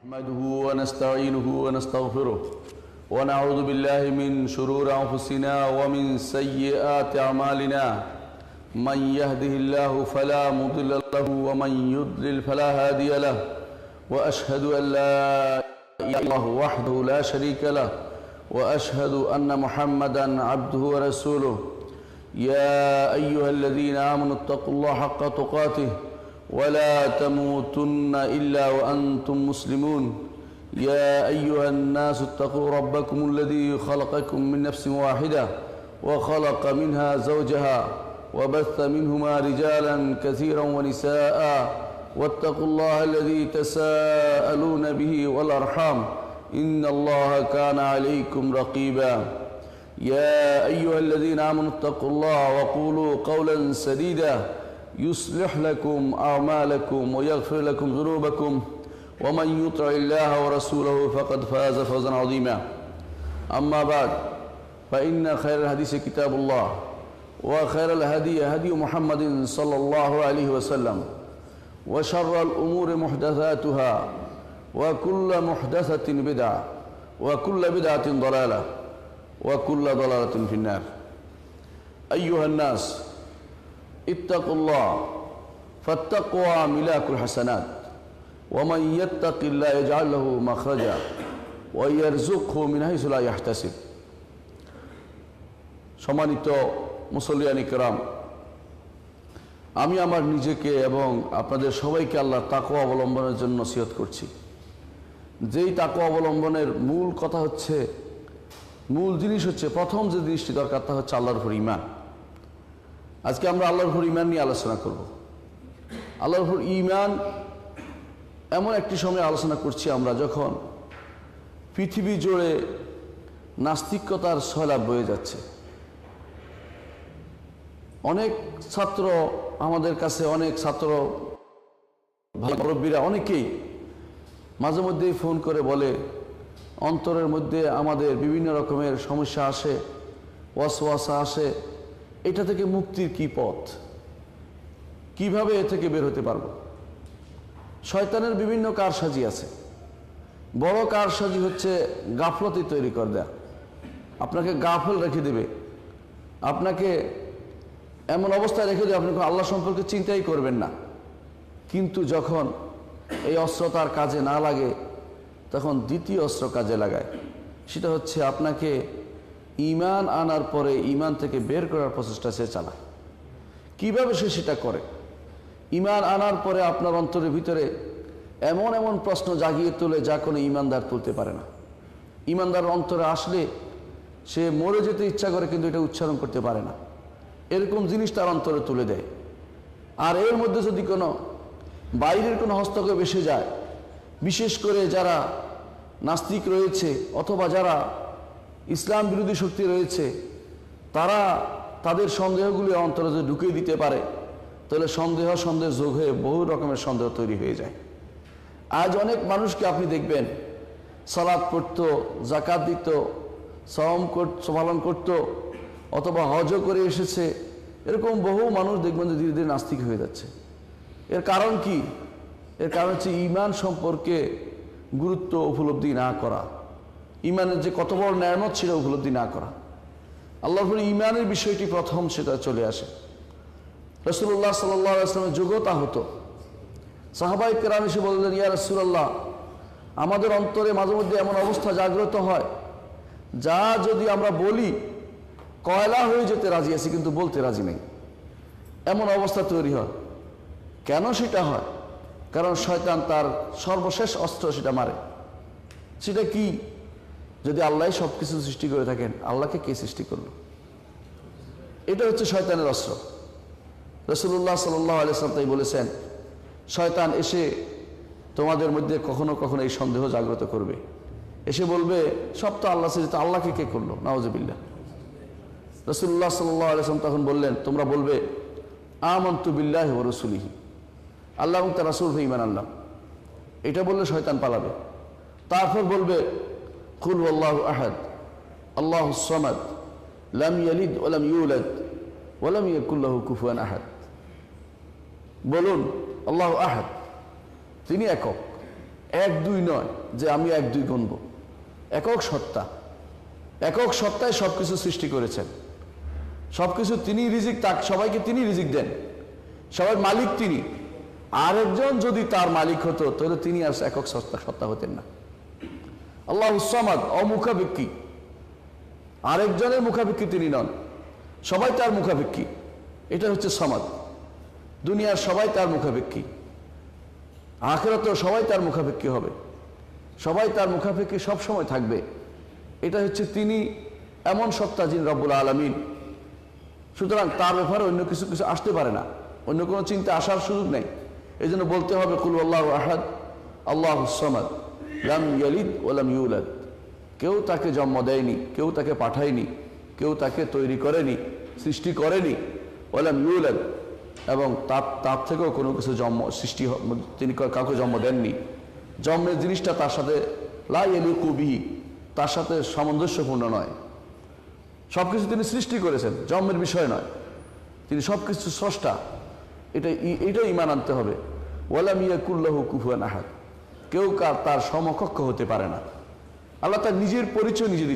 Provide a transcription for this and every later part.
نحمده ونستعينه ونستغفره ونعوذ بالله من شرور أنفسنا ومن سيئات أعمالنا من يهده الله فلا مضل له ومن يضلل فلا هادي له وأشهد أن لا إله إلا الله وحده لا شريك له وأشهد أن محمدا عبده ورسوله يا أيها الذين آمنوا اتقوا الله حق تقاته ولا تموتن إلا وأنتم مسلمون يا أيها الناس اتقوا ربكم الذي خلقكم من نفس واحدة وخلق منها زوجها وبث منهما رجالا كثيرا ونساء واتقوا الله الذي تساءلون به والأرحام إن الله كان عليكم رقيبا يا أيها الذين آمنوا اتقوا الله وقولوا قولا سديدا يصلح لكم أعمالكم ويغفر لكم ذنوبكم ومن يطع الله ورسوله فقد فاز فوزا عظيما أما بعد فإن خير الحديث كتاب الله وخير الهدي هدي محمد صلى الله عليه وسلم وشر الأمور محدثاتها وكل محدثة بدعة وكل بدعة ضلالة وكل ضلالة في النار أيها الناس اتقوا الله فالتقوى ملاك الحسنات ومن يتق الله يجعل له مخرجا ويرزقه من حيث لا يحتسب সম্মানিত মুসল্লিয়ান ইকরাম, আমি আমার নিজেকে এবং আপনাদের সবাইকে আল্লাহর তাকওয়া অবলম্বনের জন্য নসিহত করছি। যেই তাকওয়া অবলম্বনের মূল কথা হচ্ছে, মূল জিনিস হচ্ছে, প্রথম যে জিনিসটি দরকার তা হচ্ছে আল্লাহর উপর ঈমান। আজকে আমরা আল্লাহর উপর ঈমান নিয়ে আলোচনা করব। আল্লাহর উপর ঈমান এমন একটি সময় আলোচনা করছি আমরা যখন পৃথিবী জুড়ে নাস্তিকতার সয়লাব বয়ে যাচ্ছে। অনেক ছাত্র আমাদের কাছে, অনেক ছাত্র মুরব্বীরা অনেকেই মাঝে মধ্যেই ফোন করে বলে, অন্তরের মধ্যে আমাদের বিভিন্ন রকমের সমস্যা আসে, ওয়াসওয়াসা আসে, এটা থেকে মুক্তির কি পথ, কিভাবে এ থেকে বের হতে পারবো? শয়তানের বিভিন্ন কারসাজি আছে। বড় কারসাজি হচ্ছে গাফলতি তৈরি করে দেয়া। আপনাকে গাফল রেখে দেবে, আপনাকে এমন অবস্থায় রেখে দেবে আপনি আল্লাহ সম্পর্কে চিন্তাই করবেন না। কিন্তু যখন এই অস্ত্র তার কাজে না লাগে, তখন দ্বিতীয় অস্ত্র কাজে লাগায়। সেটা হচ্ছে আপনাকে ঈমান আনার পরে ঈমান থেকে বের করার প্রচেষ্টা সে চালায়। কিভাবে সে সেটা করে? ঈমান আনার পরে আপনার অন্তরের ভিতরে এমন এমন প্রশ্ন জাগিয়ে তোলে যা কোনো ঈমানদার তুলতে পারে না। ঈমানদার অন্তরে আসলে সে মরে যেতে ইচ্ছা করে, কিন্তু এটা উচ্চারণ করতে পারে না। এরকম জিনিস তার অন্তরে তুলে দেয়। আর এর মধ্যে যদি কোনো বাইরের কোনো হস্তক্ষেপ এসে যায়, বিশেষ করে যারা নাস্তিক রয়েছে অথবা যারা ইসলাম বিরোধী শক্তি রয়েছে, তারা তাদের সন্দেহগুলি অন্তরে যদি ঢুকিয়ে দিতে পারে, তাহলে সন্দেহ যোগ হয়ে বহু রকমের সন্দেহ তৈরি হয়ে যায়। আজ অনেক মানুষকে আপনি দেখবেন সালাত পড়তো, যাকাত দিত, সওম পালন করত, অথবা হজও করে এসেছে, এরকম বহু মানুষ দেখবেন যে ধীরে ধীরে নাস্তিক হয়ে যাচ্ছে। এর কারণ কি? এর কারণ হচ্ছে ঈমান সম্পর্কে গুরুত্ব উপলব্ধি না করা, ঈমানের যে কত বড় নেয়ামত সেটা উপলব্ধি না করা। আল্লাহর উপর ঈমানের বিষয়টি প্রথম সেটা চলে আসে। রাসূলুল্লাহ সাল্লাল্লাহু আলাইহি ওয়াসাল্লামের যুগও তা হতো। সাহাবায়ে কেরাম এসে বললেন, ইয়া রাসূলুল্লাহ, আমাদের অন্তরে মাঝে মধ্যে এমন অবস্থা জাগ্রত হয় যা যদি আমরা বলি কয়লা হয়ে যেতে রাজি আছি, কিন্তু বলতে রাজি নেই, এমন অবস্থা তৈরি হয়। কেন সেটা হয়? কারণ শয়তান তার সর্বশেষ অস্ত্র সেটা মারে। সেটা কি? যদি আল্লাহ সব কিছু সৃষ্টি করে থাকেন, আল্লাহকে কে সৃষ্টি করলো? এটা হচ্ছে শয়তানের অস্ত্র। রাসূলুল্লাহ সাল্লাল্লাহু আলাইহি ওয়াসাল্লাম তাই বলেছেন, শয়তান এসে তোমাদের মধ্যে কখনো কখনো এই সন্দেহ জাগ্রত করবে, এসে বলবে সব তো আল্লাহ সৃষ্টি, আল্লাহকে কে করলো? নাউযুবিল্লাহ। রাসূলুল্লাহ সাল্লাল্লাহু আলাইহি ওয়াসাল্লাম তখন বললেন, তোমরা বলবে আমানতু বিল্লাহি ওয়া রাসূলিহি, আল্লাহ এবং তার রাসূল ঈমান আনলাম। এটা বললে শয়তান পালাবে। তারপর বলবে কুল ওয়াল্লাহু আহাদ আল্লাহুস সামাদ লাম ইয়ালিদ ওয়া লাম ইউলাদ ওয়া লাম ইয়াকুল লাহু কুফুয়ান আহাদ। বলুন আল্লাহু আহাদ, তিনি একক, এক দুই নয় যে আমি এক দুই গণব, একক সত্তা, একক সত্তায় সবকিছু সৃষ্টি করেছেন, সবকিছু তিনি রিজিক, তাকে সবাইকে তিনি রিজিক দেন, সবার মালিক তিনি। আরেকজন যদি তার মালিক হতো তাহলে তিনি আর একক সত্তা হতেন না। আল্লাহুস সামাদ, অমুখাপেক্ষী, আরেকজনের মুখাপেক্ষী তিনি নন, সবাই তার মুখাপেক্ষী। এটা হচ্ছে সামাদ। দুনিয়ার সবাই তার মুখাপেক্ষী, আখিরাতেও সবাই তার মুখাপেক্ষী হবে, সবাই তার মুখাপেক্ষী সব সময় থাকবে। এটা হচ্ছে তিনি এমন সত্তা যিনি রব্বুল আলামিন। সুতরাং তার ব্যাপারে অন্য কিছু আসতে পারে না, অন্য কোনো চিন্তা আসার সুযোগ নেই। এই জন্য বলতে হবে কুল আল্লাহু আহাদ আল্লাহুস সামাদ লাম ইয়ালিদ ওয়া লাম ইউলাদ। কেউ তাকে জন্ম দেয়নি, কেউ তাকে পাঠায়নি, কেউ তাকে তৈরি করেনি, সৃষ্টি করেনি। ওয়া লাম ইউলাদ, এবং তার থেকেও কোনো কিছু সৃষ্টি তিনি কাউকে জন্ম দেননি। জন্মের জিনিসটা তার সাথে লা ইয়ালিকু বিহি, তার সাথে সামঞ্জস্যপূর্ণ নয়। সব কিছু তিনি সৃষ্টি করেছেন, জন্মের বিষয় নয়। তিনি সব কিছু স্রষ্টা, এটা ঈমান আনতে হবে। ওয়ালাম ইয়াকুল লাহু কুফুয়ান আহাদ, কেউ তার সমকক্ষ হতে পারে না। আল্লাহ তার নিজের পরিচয় নিজে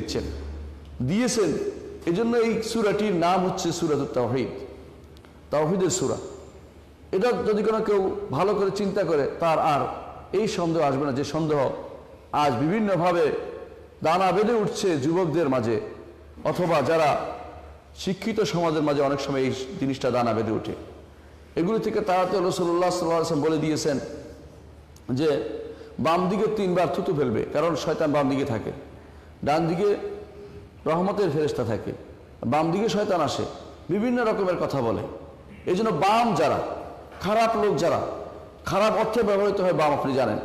দিয়েছেন। এজন্য এই সূরাটির নাম হচ্ছে সূরাতুত তাওহীদ, তাওহীদের সূরা। এটা যদি কোনো কেউ ভালো করে চিন্তা করে তার আর এই সন্দেহ আসবে না, যে সন্দেহ আজ বিভিন্নভাবে দানা বেঁধে উঠছে যুবকদের মাঝে, অথবা যারা শিক্ষিত সমাজের মাঝে অনেক সময় এই জিনিসটা দানা বেঁধে উঠে। এগুলি থেকে তাড়াতে রাসূলুল্লাহ সাল্লাল্লাহু আলাইহি ওয়াসাল্লাম বলে দিয়েছেন যে বাম দিকে 3 বার থুতু ফেলবে, কারণ শয়তান বাম দিকে থাকে, ডান দিকে রহমতের ফেরেশতা থাকে, বাম দিকে শয়তান আসে, বিভিন্ন রকমের কথা বলে। এই জন্য বাম যারা, খারাপ লোক যারা, খারাপ অর্থে ব্যবহৃত হয় বাম, আপনি জানেন,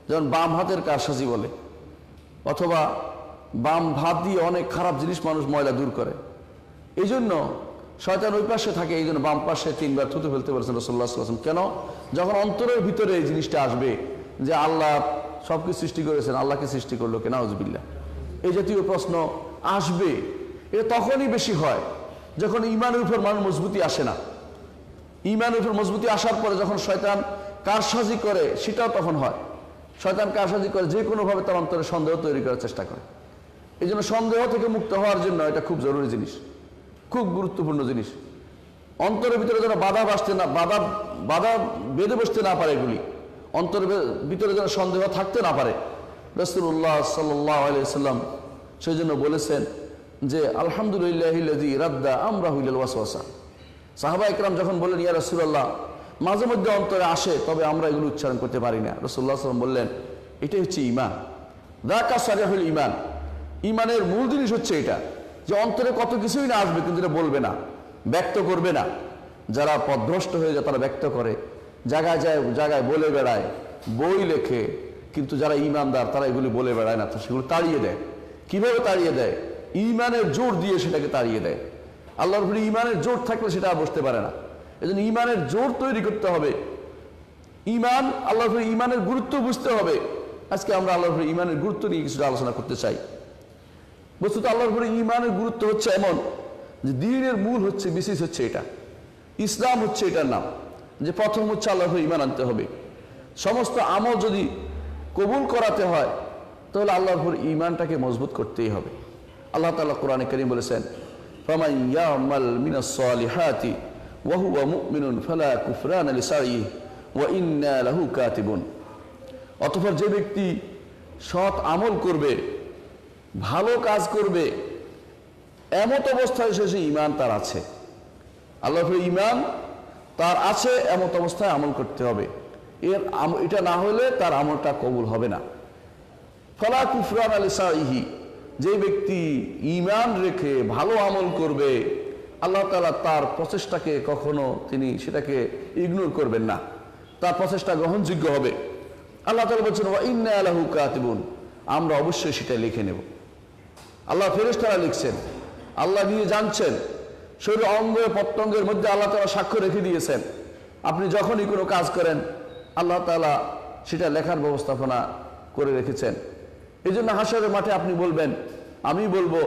যেমন বাম হাতের কারসাজি বলে, অথবা বাম হাত দিয়ে অনেক খারাপ জিনিস মানুষ ময়লা দূর করে। এই জন্য শয়তান ওই পাশে থাকে, এই জন্য বাম পাশে 3 বার থুতু ফেলতে বলেছেন রাসূলুল্লাহ সাল্লাল্লাহু আলাইহি ওয়াসাল্লাম। কেন? যখন অন্তরের ভিতরে এই জিনিসটা আসবে যে আল্লাহ সবকিছু সৃষ্টি করেছেন, আল্লাহকে সৃষ্টি করলো কে, নাউযুবিল্লাহ, এই জাতীয় প্রশ্ন আসবে। এটা তখনই বেশি হয় যখন ঈমানের উপর মানুষ মজবুতি আসে না। ঈমানের উপর মজবুতি আসার পরে যখন শয়তান কারসাজি করে, সেটাও তখন হয়। শয়তান কারসাজি করে যে কোনোভাবে তার অন্তরে সন্দেহ তৈরি করার চেষ্টা করে। এই জন্য সন্দেহ থেকে মুক্ত হওয়ার জন্য এটা খুব জরুরি জিনিস, খুব গুরুত্বপূর্ণ জিনিস। অন্তরের ভিতরে যেন বাধা বেঁধে বসতে না পারে, এগুলি অন্তরের ভিতরে যেন সন্দেহ থাকতে না পারে। রাসূলুল্লাহ সাল্লাল্লাহু আলাইহি ওয়াসাল্লাম সেই জন্য বলেছেন যে আলহামদুলিল্লাহিল্লাযী রাদ্দা আমরাহু ইলাল ওয়াসওয়াসা। সাহাবা ইকরাম যখন বললেন ইয়া রাসূলুল্লাহ, মাঝে মধ্যে অন্তরে আসে, তবে আমরা এগুলো উচ্চারণ করতে পারি না। রাসূলুল্লাহ সাল্লাল্লাহু আলাইহি ওয়াসাল্লাম বললেন এটাই হচ্ছে ঈমান, যাকা সারিহুল ঈমান। ঈমানের মূল জিনিস হচ্ছে এটা, যে অন্তরে কত কিছুই না আসবে কিন্তু এটা বলবে না, ব্যক্ত করবে না। যারা পথভ্রষ্ট হয়ে যায় তারা ব্যক্ত করে, জায়গায় জায়গায় বলে বেড়ায়, বই লেখে, কিন্তু যারা ঈমানদার তারা এগুলি বলে বেড়ায় না, সেগুলো তাড়িয়ে দেয়। কিভাবে তাড়িয়ে দেয়? ঈমানের জোর দিয়ে সেটাকে তাড়িয়ে দেয়। আল্লাহর উপরে ঈমানের জোর থাকলে সেটা আর বসতে পারে না। এজন্য ঈমানের জোর তৈরি করতে হবে। ঈমান, আল্লাহর উপরে ঈমানের গুরুত্ব বুঝতে হবে। আজকে আমরা আল্লাহর উপরে ঈমানের গুরুত্ব নিয়ে কিছুটা আলোচনা করতে চাই। বস্তুত আল্লাহর উপরে ঈমানের গুরুত্ব হচ্ছে এমন যে দ্বীনের মূল হচ্ছে, বিশেষ হচ্ছে এটা, ইসলাম হচ্ছে এটার নাম। যে প্রথম হচ্ছে আল্লাহর উপরে ঈমান আনতে হবে। সমস্ত আমল যদি কবুল করাতে হয় তাহলে আল্লাহর উপর ঈমানটাকে মজবুত করতেই হবে। আল্লাহ তাআলা কোরআনে কারীম বলেছেন ফামান ইয়ামাল মিনাস সালিহাতি ওয়া হুয়া মুমিনুন ফালা কুফরানা লিসাইহি ওয়া ইন্না লাহু কাতিবুন। অতঃপর যে ব্যক্তি সৎ আমল করবে, ভালো কাজ করবে, এমত অবস্থায় সে ঈমান তার আছে, আল্লাহর উপর ঈমান তার আছে, এমত অবস্থায় আমল করতে হবে। এটা না হলে তার আমলটা কবুল হবে না। ফালা কুফরানা লিসাইহি, যে ব্যক্তি ঈমান রেখে ভালো আমল করবে, আল্লাহ তাআলা তার প্রচেষ্টাকে কখনো তিনি সেটাকে ইগনোর করবেন না, তার প্রচেষ্টা গ্রহণযোগ্য হবে। আল্লাহ তাআলা বলছেন ওয়া ইন্না লাহু কাতিবুন, আমরা অবশ্যই সেটা লিখে নেব। আল্লাহ ফেরেশতারা লিখছেন, আল্লাহ নিয়ে জানছেন, শরীর অঙ্গ প্রত্যঙ্গের মধ্যে আল্লাহ তাআলা সাক্ষ্য রেখে দিয়েছেন। আপনি যখনই কোনো কাজ করেন আল্লাহ তাআলা সেটা লেখার ব্যবস্থাপনা করে রেখেছেন। এই জন্য হাসরের মাঠে আপনি বলবেন, আমি বলবো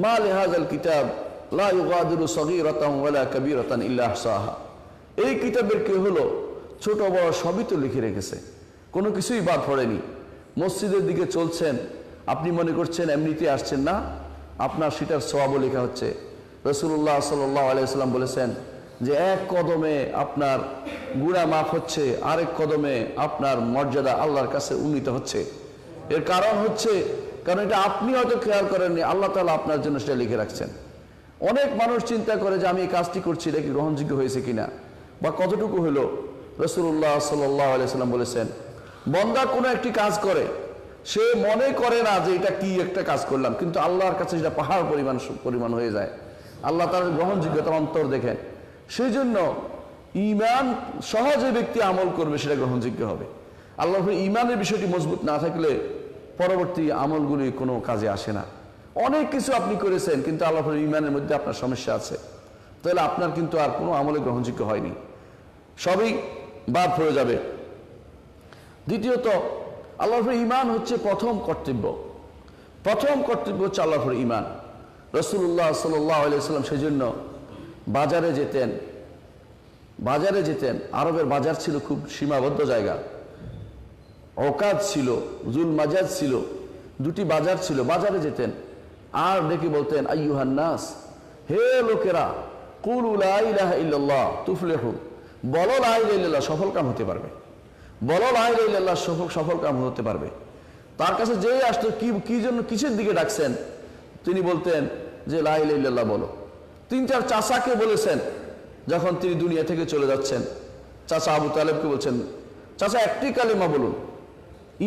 মা লিহাযাল কিতাব লা ইউগাদিরু সগীরাতান ওয়ালা কাবীরাতান ইল্লা আহসাহা। এই কিতাবের কি হলো, ছোট বড় সবই তো লিখে রেখেছে, কোনো কিছুই বাদ পড়েনি। মসজিদের দিকে চলছেন, আপনি মনে করছেন এমনিতে আসছেন না, আপনার সেটার সওয়াবও লেখা হচ্ছে। রাসূলুল্লাহ সাল্লাল্লাহু আলাইহি ওয়াসাল্লাম বলেছেন যে এক কদমে আপনার গুনাহ মাফ হচ্ছে, আরেক কদমে আপনার মর্যাদা আল্লাহর কাছে উন্নীত হচ্ছে। এর কারণ হচ্ছে, কারণ এটা আপনি হয়তো খেয়াল করেননি, আল্লাহ তাআলা আপনার জন্য সেটা লিখে রাখছেন। অনেক মানুষ চিন্তা করে যে আমি এই কাজটি করছি, এটা কি গ্রহণযোগ্য হয়েছে কিনা বা কতটুকু হলো। রাসূলুল্লাহ সাল্লাল্লাহু আলাইহি ওয়াসাল্লাম বলেছেন, বান্দা কোনো একটি কাজ করে, সে মনে করে না যে এটা কি একটা কাজ করলাম, কিন্তু আল্লাহর কাছে সেটা পাহাড় পরিমাণ হয়ে যায়। আল্লাহ তার গ্রহণযোগ্যতার অন্তর দেখেন। সেই জন্য ঈমান সহজে ব্যক্তি আমল করবে, সেটা গ্রহণযোগ্য হবে। আল্লাহর ঈমানের বিষয়টি মজবুত না থাকলে পরবর্তী আমলগুলি কোনো কাজে আসে না। অনেক কিছু আপনি করেছেন, কিন্তু আল্লাহর ঈমানের মধ্যে আপনার সমস্যা আছে, তাহলে আপনার কিন্তু আর কোনো আমলে গ্রহণযোগ্য হয়নি, সবই বাদ পড়ে যাবে। দ্বিতীয়ত, আল্লাহর ঈমান হচ্ছে প্রথম কর্তব্য। প্রথম কর্তব্য হচ্ছে আল্লাহর ঈমান। রাসূলুল্লাহ সাল্লাল্লাহু আলাইহি ওয়াসাল্লাম সেজন্য বাজারে যেতেন। আরবের বাজার ছিল খুব সীমাবদ্ধ জায়গা, ওকাদ ছিল, জুল মাজাজ ছিল, দুটি বাজার ছিল। বাজারে যেতেন আর ডেকে বলতেন, আইয়ুহান নাস, হে লোকেরা, কুলু লা ইলাহা ইল্লাল্লাহ তুফলিহু, বলো লা ইলাহা ইল্লাল্লাহ, সফল কাম হতে পারবে। বলো লা ইলাহা ইল্লাল্লাহ, সফল কাম হতে পারবে। তার কাছে যে আসতো, কি জন্য, কিসের দিকে ডাকছেন, তিনি বলতেন যে লা ইলাহা ইল্লাল্লাহ বলো। 3-4 চাচাকে বলেছেন, যখন তিনি দুনিয়া থেকে চলে যাচ্ছেন, চাচা আবু তালেবকে বলছেন, চাচা একটি কালেমা বলুন,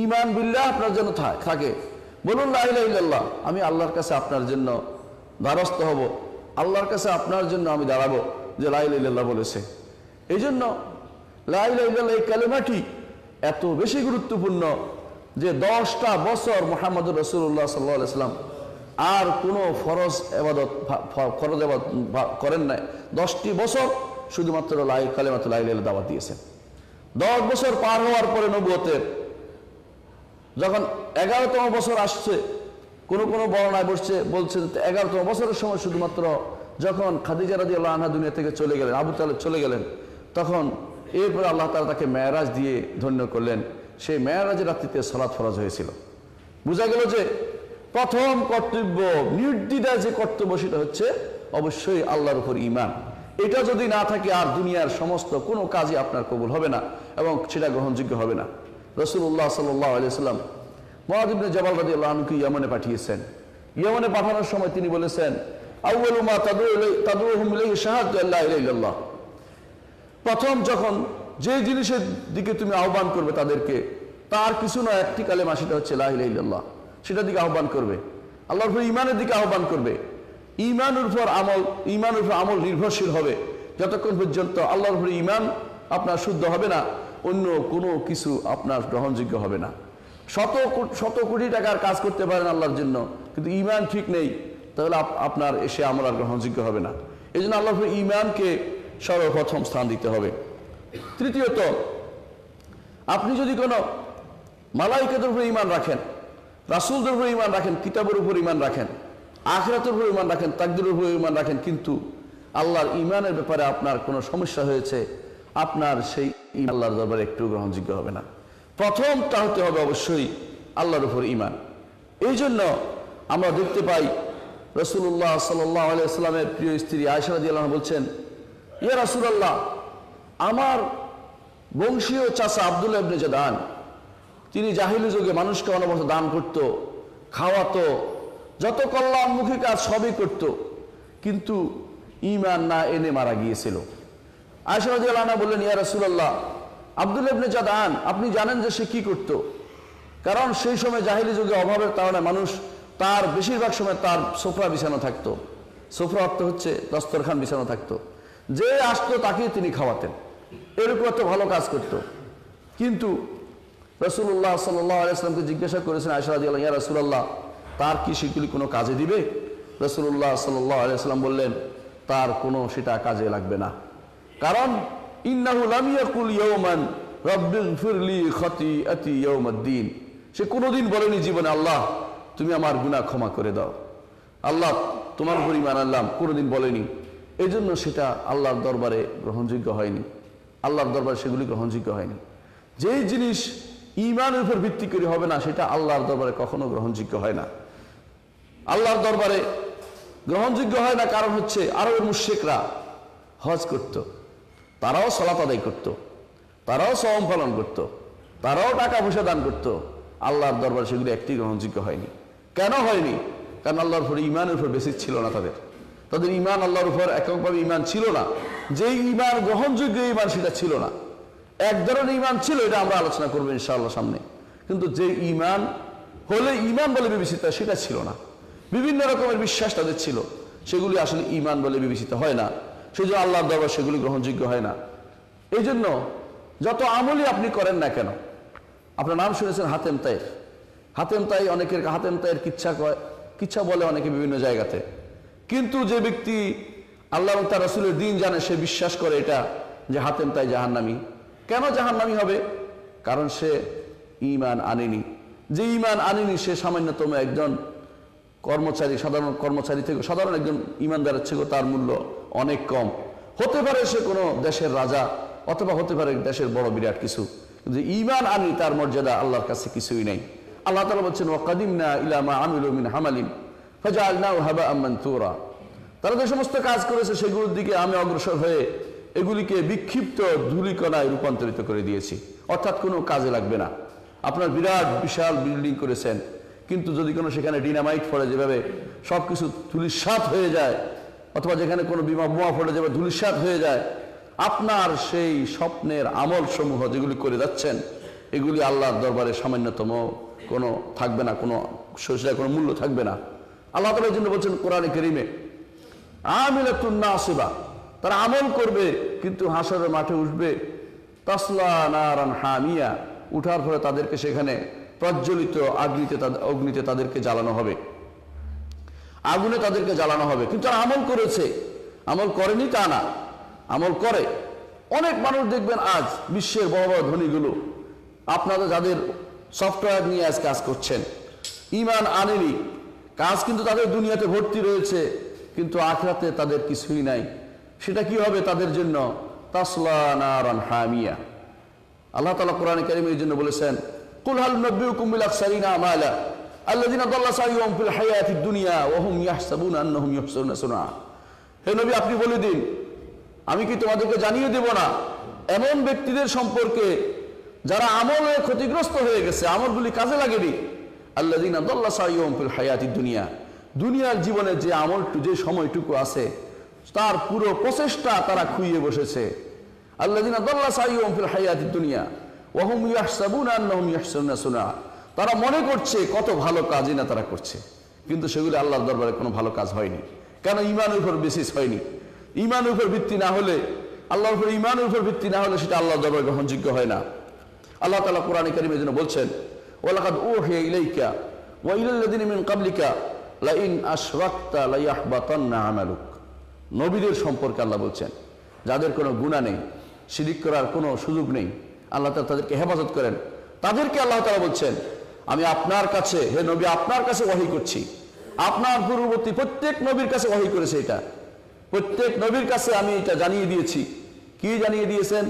ঈমান বিল্লাহ আপনার জন্য থাকে, বলুন লা ইলাহা ইল্লাল্লাহ, আমি আল্লাহর কাছে আপনার জন্য দ্বারস্থ হব, আল্লাহর কাছে আপনার জন্য আমি দাঁড়াবো যে লা ইলাহা ইল্লাল্লাহ বলেছে। এই জন্য লা ইলাহা ইল্লাল্লাহ এই কালেমাটি এত বেশি গুরুত্বপূর্ণ যে 10টা বছর মুহাম্মদুর রাসূলুল্লাহ সাল্লাল্লাহু আলাইহি ওয়াসাল্লাম আর কোনো ফরজ ইবাদত করেন নাই। 10টি বছর শুধুমাত্র কালেমাতুল লা ইলাহা ইল্লাল্লাহ দাওয়াত দিয়েছেন। 10 বছর পার হওয়ার পরে নবুয়তের যখন 11তম বছর আসছে, কোনো বর্ণনায় বলছে 11তম বছরের সময় শুধুমাত্র যখন খাদিজা রাদিয়াল্লাহু আনহা দুনিয়া থেকে চলে গেলেন, আবু তালেব চলে গেলেন, তখন এরপরে আল্লাহ তাআলা তাকে মেরাজ দিয়ে ধন্য করলেন। সেই মেরাজের রাত্রিতে সালাত ফরজ হয়েছিল। বোঝা গেল যে প্রথম কর্তব্য, নির্দ্বিধায় যে কর্তব্য, সেটা হচ্ছে অবশ্যই আল্লাহর উপর ঈমান। এটা যদি না থাকে, আর দুনিয়ার সমস্ত কোনো কাজই আপনার কবুল হবে না এবং সেটা গ্রহণযোগ্য হবে না। রাসূলুল্লাহ সাল্লাল্লাহু আলাইহি ওয়াসাল্লাম মুআয ইবনে জাবাল রাদিয়াল্লাহু আনহুকে ইয়ামানে পাঠিয়েছেন। ইয়ামানে পাঠানোর সময় তিনি বলেছেন, আউয়ালু মা তাদউহুম ইলাইহি শাহাদাতু আল্লা ইলাহা ইল্লাল্লাহ, প্রথম যখন যে জিনিসের দিকে তুমি আহ্বান করবে তাদেরকে, তার কিছু না, একটি কালেমা, সেটা হচ্ছে লা ইলাহা ইল্লাল্লাহ। সেটার দিকে আহ্বান করবে, আল্লাহর উপর ঈমানের দিকে আহ্বান করবে। ঈমানের উপর আমল নির্ভরশীল হবে। যতক্ষণ পর্যন্ত আল্লাহর উপর ঈমান আপনার শুদ্ধ হবে না, অন্য কোনো কিছু আপনার গ্রহণযোগ্য হবে না। শত কোটি টাকার কাজ করতে পারেন আল্লাহর জন্য, কিন্তু ঈমান ঠিক নেই, তাহলে আপনার এসে আমল আর গ্রহণযোগ্য হবে না। এই জন্য আল্লাহর উপর ঈমানকে সর্বপ্রথম স্থান দিতে হবে। তৃতীয়ত, আপনি যদি কোনো মালাইকাতের উপর ঈমান রাখেন, রাসূলদের উপর ঈমান রাখেন, কিতাবের উপর ঈমান রাখেন, আখিরাতের উপর ঈমান রাখেন, তাকদীরের উপর ঈমান রাখেন, কিন্তু আল্লাহর ঈমানের ব্যাপারে আপনার কোনো সমস্যা হয়েছে, আপনার সেই ঈমান আল্লাহর দরবারে একটু গ্রহণযোগ্য হবে না। প্রথমটা হতে হবে অবশ্যই আল্লাহর উপর ঈমান। এই জন্য আমরা দেখতে পাই রাসূলুল্লাহ সাল্লাল্লাহু আলাইহি ওয়াসাল্লামের প্রিয় স্ত্রী আয়েশা রাদিয়াল্লাহু আনহা বলছেন, ইয়া রাসূলুল্লাহ, আমার বংশীয় চাচা আব্দুল্লাহ ইবনে জাদান, তিনি জাহিলি যুগে মানুষকে অনবরত দান করত, খাওয়াতো, যত কল্যাণমুখী কাজ সবই করত, কিন্তু ঈমান না এনে মারা গিয়েছিল। আয়েশা রাদিয়াল্লাহু আনহা বললেন, ইয়া রাসূলুল্লাহ, আব্দুল্লাহ ইবনে জাদান, আপনি জানেন যে সে কি করত? কারণ সেই সময় জাহিলি যুগে অভাবের কারণে মানুষ, তার বেশিরভাগ সময় তার সোফরা বিছানো থাকতো। সোফরা অর্থ হচ্ছে দস্তরখান বিছানো থাকতো, যে আসতো তাকেই তিনি খাওয়াতেন, এরকম একটা ভালো কাজ করত। কিন্তু রাসূলুল্লাহ সাল্লাল্লাহু আলাইহি ওয়াসাল্লামকে জিজ্ঞাসা করেছেন আয়েশা রাদিয়াল্লাহু আনহা, ইয়া রাসূলুল্লাহ, তার কি সেগুলি কোনো কাজে দিবে? রাসূলুল্লাহ সাল্লাল্লাহু আলাইহি ওয়াসাল্লাম বললেন, তার কোনো সেটা কাজে লাগবে না। কারণ ইন্নাহু লাম ইয়াকুল ইয়াওমান রাব্বিগফিরলি খাতিআতি ইয়াউমাদ্দিন, সে কোনোদিন বলেনি জীবনে, আল্লাহ তুমি আমার গুনাহ ক্ষমা করে দাও, আল্লাহ তোমার উপর ঈমান আনলাম, কোনোদিন বলেনি। এই জন্য সেটা আল্লাহর দরবারে গ্রহণযোগ্য হয়নি, আল্লাহর দরবারে সেগুলি গ্রহণযোগ্য হয়নি। যেই জিনিস ইমানের উপর ভিত্তি করে হবে না, সেটা আল্লাহর দরবারে কখনো গ্রহণযোগ্য হয় না। আল্লাহর দরবারে গ্রহণযোগ্য হয় না, কারণ হচ্ছে আরবের মুশরিকরা হজ করত, তারাও সালাত আদায় করত, তারাও সওম পালন করত, তারাও টাকা পয়সা দান করত। আল্লাহর দরবারে সেগুলি একটি গ্রহণযোগ্য হয়নি। কেন হয়নি? কারণ আল্লাহর উপর ইমানের উপর বেসিস ছিল না তাদের। তাদের ইমান আল্লাহর উপর এককভাবে ইমান ছিল না। যেই ইমান গ্রহণযোগ্য ইমান সেটা ছিল না। এক ধরনের ইমান ছিল, এটা আমরা আলোচনা করবো ইনশাআল্লাহ সামনে। কিন্তু যে ইমান হলে ইমান বলে বিবেচিত সেটা ছিল না। বিভিন্ন রকমের বিশ্বাস তাদের ছিল, সেগুলি আসলে ইমান বলে বিবেচিত হয় না। সেই জন্য আল্লাহর দরবার সেগুলি গ্রহণযোগ্য হয় না। এই জন্য যত আমলই আপনি করেন না কেন, আপনার নাম শুনেছেন হাতেম তাই। হাতেম তাই, অনেকের হাতেম তাইয়ের কিচ্ছা বলে অনেকে বিভিন্ন জায়গাতে। কিন্তু যে ব্যক্তি আল্লাহ এবং তার রাসূলের দ্বীন জানে, সে বিশ্বাস করে এটা যে হাতেম তাই জাহান্নামী। কেন জাহান্নামী হবে? কারণ সে ঈমান আনেনি। যে ঈমান আনেনি সে সামান্যতম একজন কর্মচারী, সাধারণ কর্মচারী থেকে, সাধারণ একজন ঈমানদারের থেকে তার মূল্য অনেক কম। হতে পারে সে কোনো দেশের রাজা, অথবা হতে পারে দেশের বড় বিরাট কিছু। যে ঈমান আনি তার মর্যাদা আল্লাহর কাছে কিছুই নেই। আল্লাহ তাআলা বলছেন, ওয়াকাদিমনা ইলা মা আমিলু মিন হামালিন ফাজআলনাহু হাবাআম মানথুরা। তারা যে সমস্ত কাজ করেছে সেগুলোর দিকে আমি অগ্রসর হয়ে এগুলিকে বিক্ষিপ্ত ধূলিকণায় রূপান্তরিত করে দিয়েছি। অর্থাৎ কোনো কাজে লাগবে না। আপনার বিরাট বিশাল বিল্ডিং করেছেন, কিন্তু যদি কোনো সেখানে ডিনামাইট পড়ে, যেভাবে সব কিছু ধূলিসাৎ হয়ে যায়, অথবা যেখানে কোনো বোমা পড়ে যাবে ধূলিসাৎ হয়ে যায়, আপনার সেই স্বপ্নের আমল সমূহ যেগুলি করে যাচ্ছেন, এগুলি আল্লাহর দরবারে সামান্যতম কোনো থাকবে না, কোনো কোনো মূল্য থাকবে না। আল্লাহ তাআলা এই জন্য বলছেন কোরআনে কারীমে, আমিলাতুন নাসিবা, তারা আমল করবে কিন্তু হাসরের মাঠে উঠবে, তাসলা নারান হামিয়া, উঠার পরে তাদেরকে সেখানে প্রজ্বলিত অগ্নিতে তাদেরকে জ্বালানো হবে, আগুনে তাদেরকে জ্বালানো হবে। কিন্তু তারা আমল করেছে, আমল করেনি তা না, আমল করে। অনেক মানুষ দেখবেন আজ বিশ্বের বড় বড় ধনীগুলো, আপনারা যাদের সফটওয়্যার নিয়ে আজ কাজ করছেন, ঈমান আনেনি, কাজ কিন্তু তাদের দুনিয়াতে ভর্তি রয়েছে, কিন্তু আখিরাতে তাদের কিছুই নাই। সেটা কি হবে তাদের জন্য? তাসলা নারান হামিয়া। আল্লাহ তাআলা কোরআনে কারীমে এই জন্য বলেছেন, কুল হাল নাব্বিউকুম বিল আকসারিনা আমালা আল্লাযিনা দাল্লা সাইয়ুহুম ফিল হায়াতিদ দুনিয়া ওয়া হুম ইয়াহসাবুনা আন্নাহুম ইহসানুনা সুনআ। হে নবী, আপনি বলে দিন, আমি কি তোমাদেরকে জানিয়ে দেব না এমন ব্যক্তিদের সম্পর্কে যারা আমলে ক্ষতিগ্রস্ত হয়ে গেছে, আমলগুলি কাজে লাগেনি। আল্লাযিনা দাল্লা সাইয়ুহুম ফিল হায়াতিদ দুনিয়া, দুনিয়ার জীবনে যে আমলটুকু, যে সময়টুকু আছে, তার পুরো প্রচেষ্টা তারা খুইয়ে বসেছে। আল্লাযিনা দাল্লা সাইয়ুহুম ফিল হায়াতিদ দুনিয়া ওয়া হুম ইয়াহসাবুনা আন্নাহুম ইহসানুনা সুনআ। তারা মনে করছে কত ভালো কাজই না তারা করছে, কিন্তু সেগুলো আল্লাহর দরবারে কোনো ভালো কাজ হয়নি। কেন? ঈমানের উপর বেসিস হয়নি। ঈমানের উপর ভিত্তি না হলে, আল্লাহর উপর ঈমানের উপর ভিত্তি না হলে সেটা আল্লাহর দরবারে গ্রহণযোগ্য হয় না। আল্লাহ তাআলা কোরআনে কারীমে যেন বলছেন, ওয়ালাকাদ উহিয়া ইলাইকা ওয়া ইলাল্লাযিনা মিন ক্বাবলিকা লাইন আশরাকতা লায়াহবাতান্না আমালুক। নবীদের সম্পর্কে আল্লাহ বলছেন, যাদের কোনো গুনাহ নেই, শিরিক করার কোনো সুযোগ নেই, আল্লাহ তাআলা তাদেরকে হেফাজত করেন। তাদেরকে আল্লাহ তাআলা বলছেন, আমি আপনার কাছে, হে নবী, আপনার কাছে ওহী করছি। আপনার পূর্ববর্তী প্রত্যেক নবীর কাছে ওহী করেছে এটা, প্রত্যেক নবীর কাছে আমি এটা জানিয়ে দিয়েছি। কি জানিয়ে দিয়েছেন?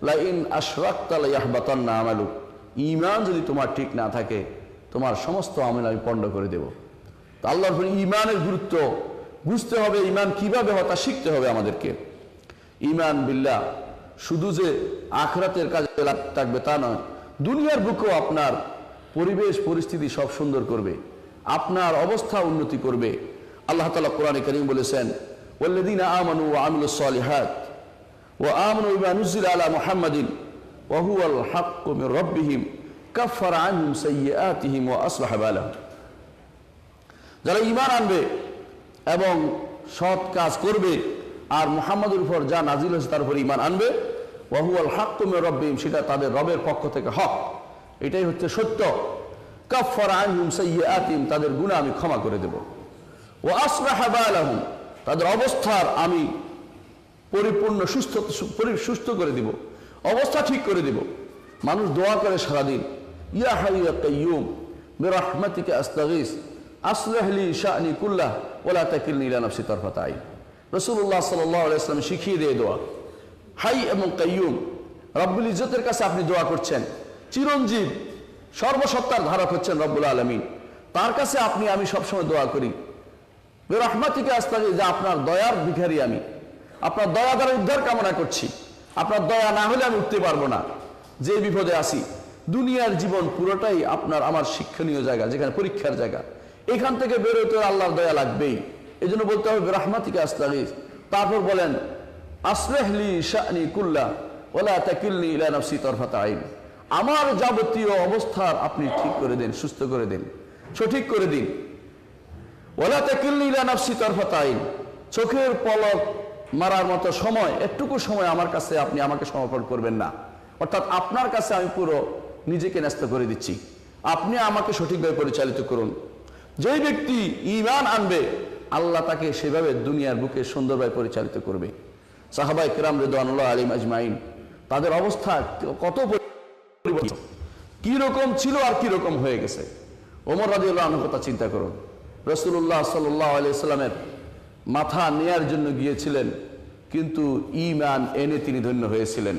লাইন আশরাকতা লায়াহবাতান্না আমালুক। ঈমান যদি তোমার ঠিক না থাকে, তোমার সমস্ত আমল আমি পণ্ড করে দেব। তো আল্লাহর উপর ঈমানের গুরুত্ব বুঝতে হবে, ঈমান কিভাবে হয় তা শিখতে হবে আমাদেরকে। ঈমান বিল্লাহ শুধু যে আখিরাতের কাজে থাকবে তা নয়, দুনিয়ার বুকেও আপনার পরিবেশ পরিস্থিতি সব সুন্দর করবে, আপনার অবস্থা উন্নতি করবে। আল্লাহ তাআলা কোরআনে কারীম বলেছেন, ওয়াল্লাযীনা আমানু ওয়া আমিলুস সালিহাত ওয়া আমানু বিমা নুজিলা আলা মুহাম্মাদিন ওয়া হুয়াল হাক্কু মির রাব্বিহিম কাফফারা আনহুম সাইয়্যাতিহিম ওয়া আসলাহা বালাহুম। যারা ঈমান আনবে এবং সৎ কাজ করবে আর মুহাম্মাদের উপর যা নাজিল হয়েছে তার উপর ঈমান আনবে, ওয়া হুয়াল হাক্কু মির রাব্বিহিম, সেটা তাদের রবের পক্ষ থেকে হক, এটাই হচ্ছে সত্য। কাফফারা আনহুম সাইয়্যাতিহিম, তাদের গুনাহ আমি ক্ষমা করে দেব। ওয়া আসলাহা বালাহুম, তাদের অবস্থার আমি পরিপূর্ণ সুস্থ করে দিব, অবস্থা ঠিক করে দিব। মানুষ দোয়া করে সারাদিন, ইয়া হাইয়্যু ইয়া কাইয়্যুম বিরহমাতিকা আস্তাগীস আসলিহ লি শা'নি কুল্লাহ ওয়া লা তাকিলনি ইলা নাফসি তারফাতা আইন। রাসূলুল্লাহ সাল্লাল্লাহু আলাইহি ওয়াসাল্লাম শিখিয়ে দিয়ে দোয়া, হাই এবং কাইয়্যুম, রব্বুল ইজ্জতের কাছে আপনি দোয়া করছেন, চিরঞ্জীব সর্বসত্তার ধারক হচ্ছেন রব্বুল আলামিন। তার কাছে আপনি আমি সবসময় দোয়া করি, বিরহমাতিকা আস্তাগীথ, যে আপনার দয়ার ভিখারি আমি, আপনার দয়া দ্বারা উদ্ধার কামনা করছি। আপনার দয়া না হলে আমি উঠতে পারবো না, যে বিপদে আছি। দুনিয়ার জীবন পুরোটাই আপনার আমার শিক্ষণীয় জায়গা, যেখানে পরীক্ষার জায়গা। এখান থেকে বেরোতে আল্লাহর দয়া লাগবেই। এই জন্য বলতে হবে বিরহমাতিকা আস্তাগীথ। তারপর বলেন আসলিহ লি শা'নি কুল্লা ওয়ালা তাকিলনি ইলা নাফসি তারফাতা আইন। আমার যাবতীয় অবস্থার আপনি ঠিক করে দিন, সুস্থ করে দিন, সঠিক করে দিন। ওয়ালা তাকিলনি ইলা নাফসি তারফাতা আইন, চোখের পলক মারার মতো সময়, একটুকু সময় আমার কাছে আপনি আমাকে সমর্পণ করবেন না। অর্থাৎ আপনার কাছে আমি পুরো নিজেকে ন্যস্ত করে দিচ্ছি, আপনি আমাকে সঠিকভাবে পরিচালিত করুন। যেই ব্যক্তি ঈমান আনবে আল্লাহ তাকে সেভাবে দুনিয়ার বুকে সুন্দরভাবে পরিচালিত করবে। সাহাবায়ে কেরাম রিদওয়ানুল্লাহ আলাইহিম আজমাইন, তাদের অবস্থা কত পরিবর্তন, কি রকম ছিল আর কি রকম হয়ে গেছে। ওমর রাদিয়াল্লাহু আনহু কথা চিন্তা করুন। রাসূলুল্লাহ সাল্লাল্লাহু আলাইহি সাল্লামের মাথা নেয়ার জন্য গিয়েছিলেন, কিন্তু ঈমান এনে তিনি ধন্য হয়েছিলেন।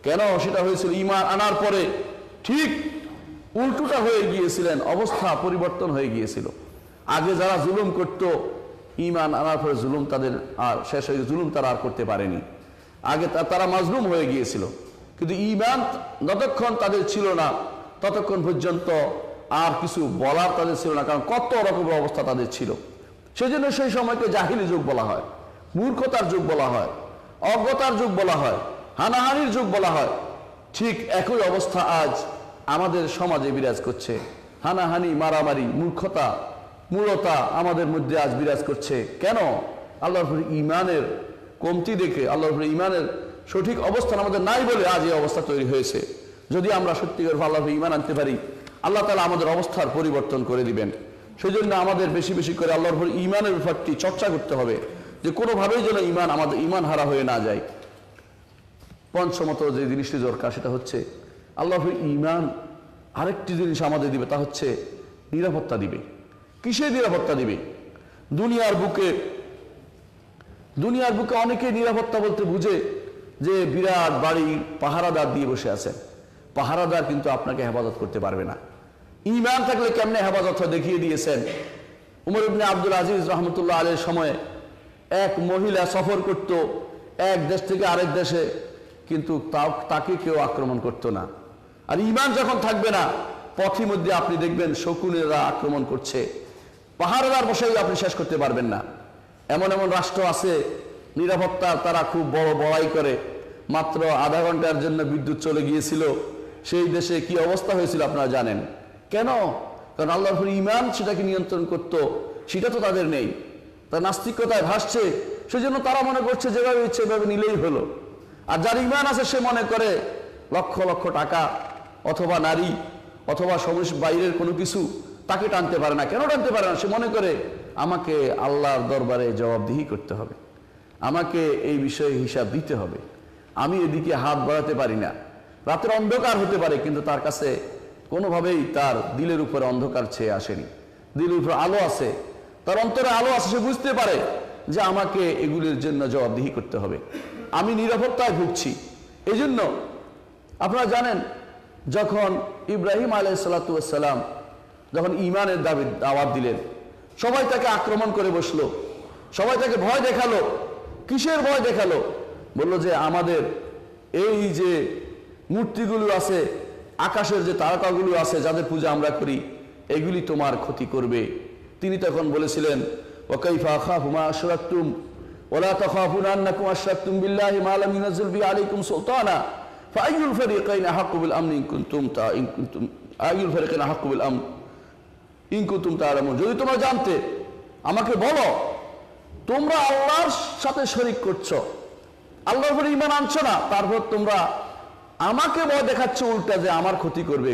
কেন সেটা হয়েছিল? ঈমান আনার পরে ঠিক উল্টোটা হয়ে গিয়েছিলেন, অবস্থা পরিবর্তন হয়ে গিয়েছিল। আগে যারা জুলুম করত, ঈমান আনার পরে জুলুম তাদের আর শেষ হয়ে, জুলুম তারা আর করতে পারেনি। আগে তারা মাজলুম হয়ে গিয়েছিল, কিন্তু ঈমান যতক্ষণ তাদের ছিল না ততক্ষণ পর্যন্ত আর কিছু বলার তাদের ছিল না, কারণ কত রকমের অবস্থা তাদের ছিল। সেই জন্য সেই সময়কে জাহিলি যুগ বলা হয়, মূর্খতার যুগ বলা হয়, অজ্ঞতার যুগ বলা হয়, হানাহানির যুগ বলা হয়। ঠিক একই অবস্থা আজ আমাদের সমাজে বিরাজ করছে। হানাহানি, মারামারি, মূর্খতা, মূলতা আমাদের মধ্যে আজ বিরাজ করছে। কেন? আল্লাহর উপরে ঈমানের কমতি দেখে, আল্লাহর উপরে ঈমানের সঠিক অবস্থান আমাদের নাই বলে আজ এই অবস্থা তৈরি হয়েছে। যদি আমরা সত্যিকার আল্লাহর উপরে ঈমান আনতে পারি, আল্লাহ তাআলা আমাদের অবস্থার পরিবর্তন করে দিবেন। সেই জন্য আমাদের বেশি বেশি করে আল্লাহর উপরে ঈমানের ব্যাপারটি চর্চা করতে হবে, যে কোনোভাবেই যেন আমাদের ঈমান হারা হয়ে না যায়। পঞ্চমত যে জিনিসটি দরকার সেটা হচ্ছে আল্লাহর ঈমান আরেকটি জিনিস আমাদের দিবে, তা হচ্ছে নিরাপত্তা দিবে। কিসের নিরাপত্তা দিবে? দুনিয়ার বুকে অনেকে নিরাপত্তা বলতে বুঝে যে বিরাট বাড়ি পাহারাদার দিয়ে বসে আছেন। পাহারাদার কিন্তু আপনাকে হেফাজত করতে পারবে না। ঈমান থাকলে কেমনে হেফাজত দেখিয়ে দিয়েছেন। উমর ইবনে আব্দুল আজিজ রহমতুল্লাহ আলাইহির সময়ে এক মহিলা সফর করত এক দেশ থেকে আরেক দেশে, কিন্তু তাকে কেউ আক্রমণ করতো না। আর ঈমান যখন থাকবে না, পথের মধ্যে আপনি দেখবেন শকুনেরা আক্রমণ করছে, পাহারাদার বসেই আপনি শেষ করতে পারবেন না। এমন এমন রাষ্ট্র আছে নিরাপত্তা তারা খুব বড় বড়াই করে, মাত্র আধা ঘন্টার জন্য বিদ্যুৎ চলে গিয়েছিল, সেই দেশে কি অবস্থা হয়েছিল আপনারা জানেন। কেন? কারণ আল্লাহর উপর ঈমান সেটাকে নিয়ন্ত্রণ করতো, সেটা তো তাদের নেই। তা নাস্তিকতায় ভাসছে, সেজন্য তারা মনে করছে যেভাবে ইচ্ছে এভাবে নিলেই হলো। আর যার ঈমান আছে সে মনে করে লক্ষ লক্ষ টাকা অথবা নারী অথবা বাইরের কোনো কিছু তাকে টানতে পারে না। কেন টানতে পারে না? সে মনে করে আমাকে আল্লাহর দরবারে জবাবদিহি করতে হবে, আমাকে এই বিষয়ে হিসাব দিতে হবে, আমি এদিকে হাত বাড়াতে পারি না। রাতের অন্ধকার হতে পারে, কিন্তু তার কাছে কোনোভাবেই তার দিলের উপরে অন্ধকার ছেয়ে আসেনি। দিলের উপরে আলো আছে, তার অন্তরে আলো আছে, সে বুঝতে পারে যে আমাকে এগুলির জন্য জবাবদিহি করতে হবে, আমি নিরাপত্তায় ভুগছি। এই জন্য আপনারা জানেন, যখন ইব্রাহিম আলাইহিসসালাম যখন ঈমানের দাওয়াত দিলেন, সবাই তাকে আক্রমণ করে বসলো, সবাই তাকে ভয় দেখালো। কিসের ভয় দেখালো? বললো যে আমাদের এই যে মূর্তিগুলো আছে, আকাশের যে তারকাগুলো আছে যাদের পূজা আমরা করি, এগুলি তোমার ক্ষতি করবে। তিনি তখন বলেছিলেন ওয়াকাইফা আখাফু মা আশরাকতুম ওয়ালা তাখাফুনা আন্নাকুম আশরাকতুম বিল্লাহি মা লাম ইউনাজ্জিল বিহি আলাইকুম সুলতানা ফাআইয়ুল ফারিকাইনি আহাক্কু বিল আমনি ইন কুনতুম তা'লামুন। যদি তোমরা জানতে, আমাকে বলো তোমরা আল্লাহর সাথে শরীক করছো, আল্লাহর উপরে ঈমান আনছো না, তারপর তোমরা আমাকে ভয় দেখাচ্ছ উল্টা যে আমার ক্ষতি করবে।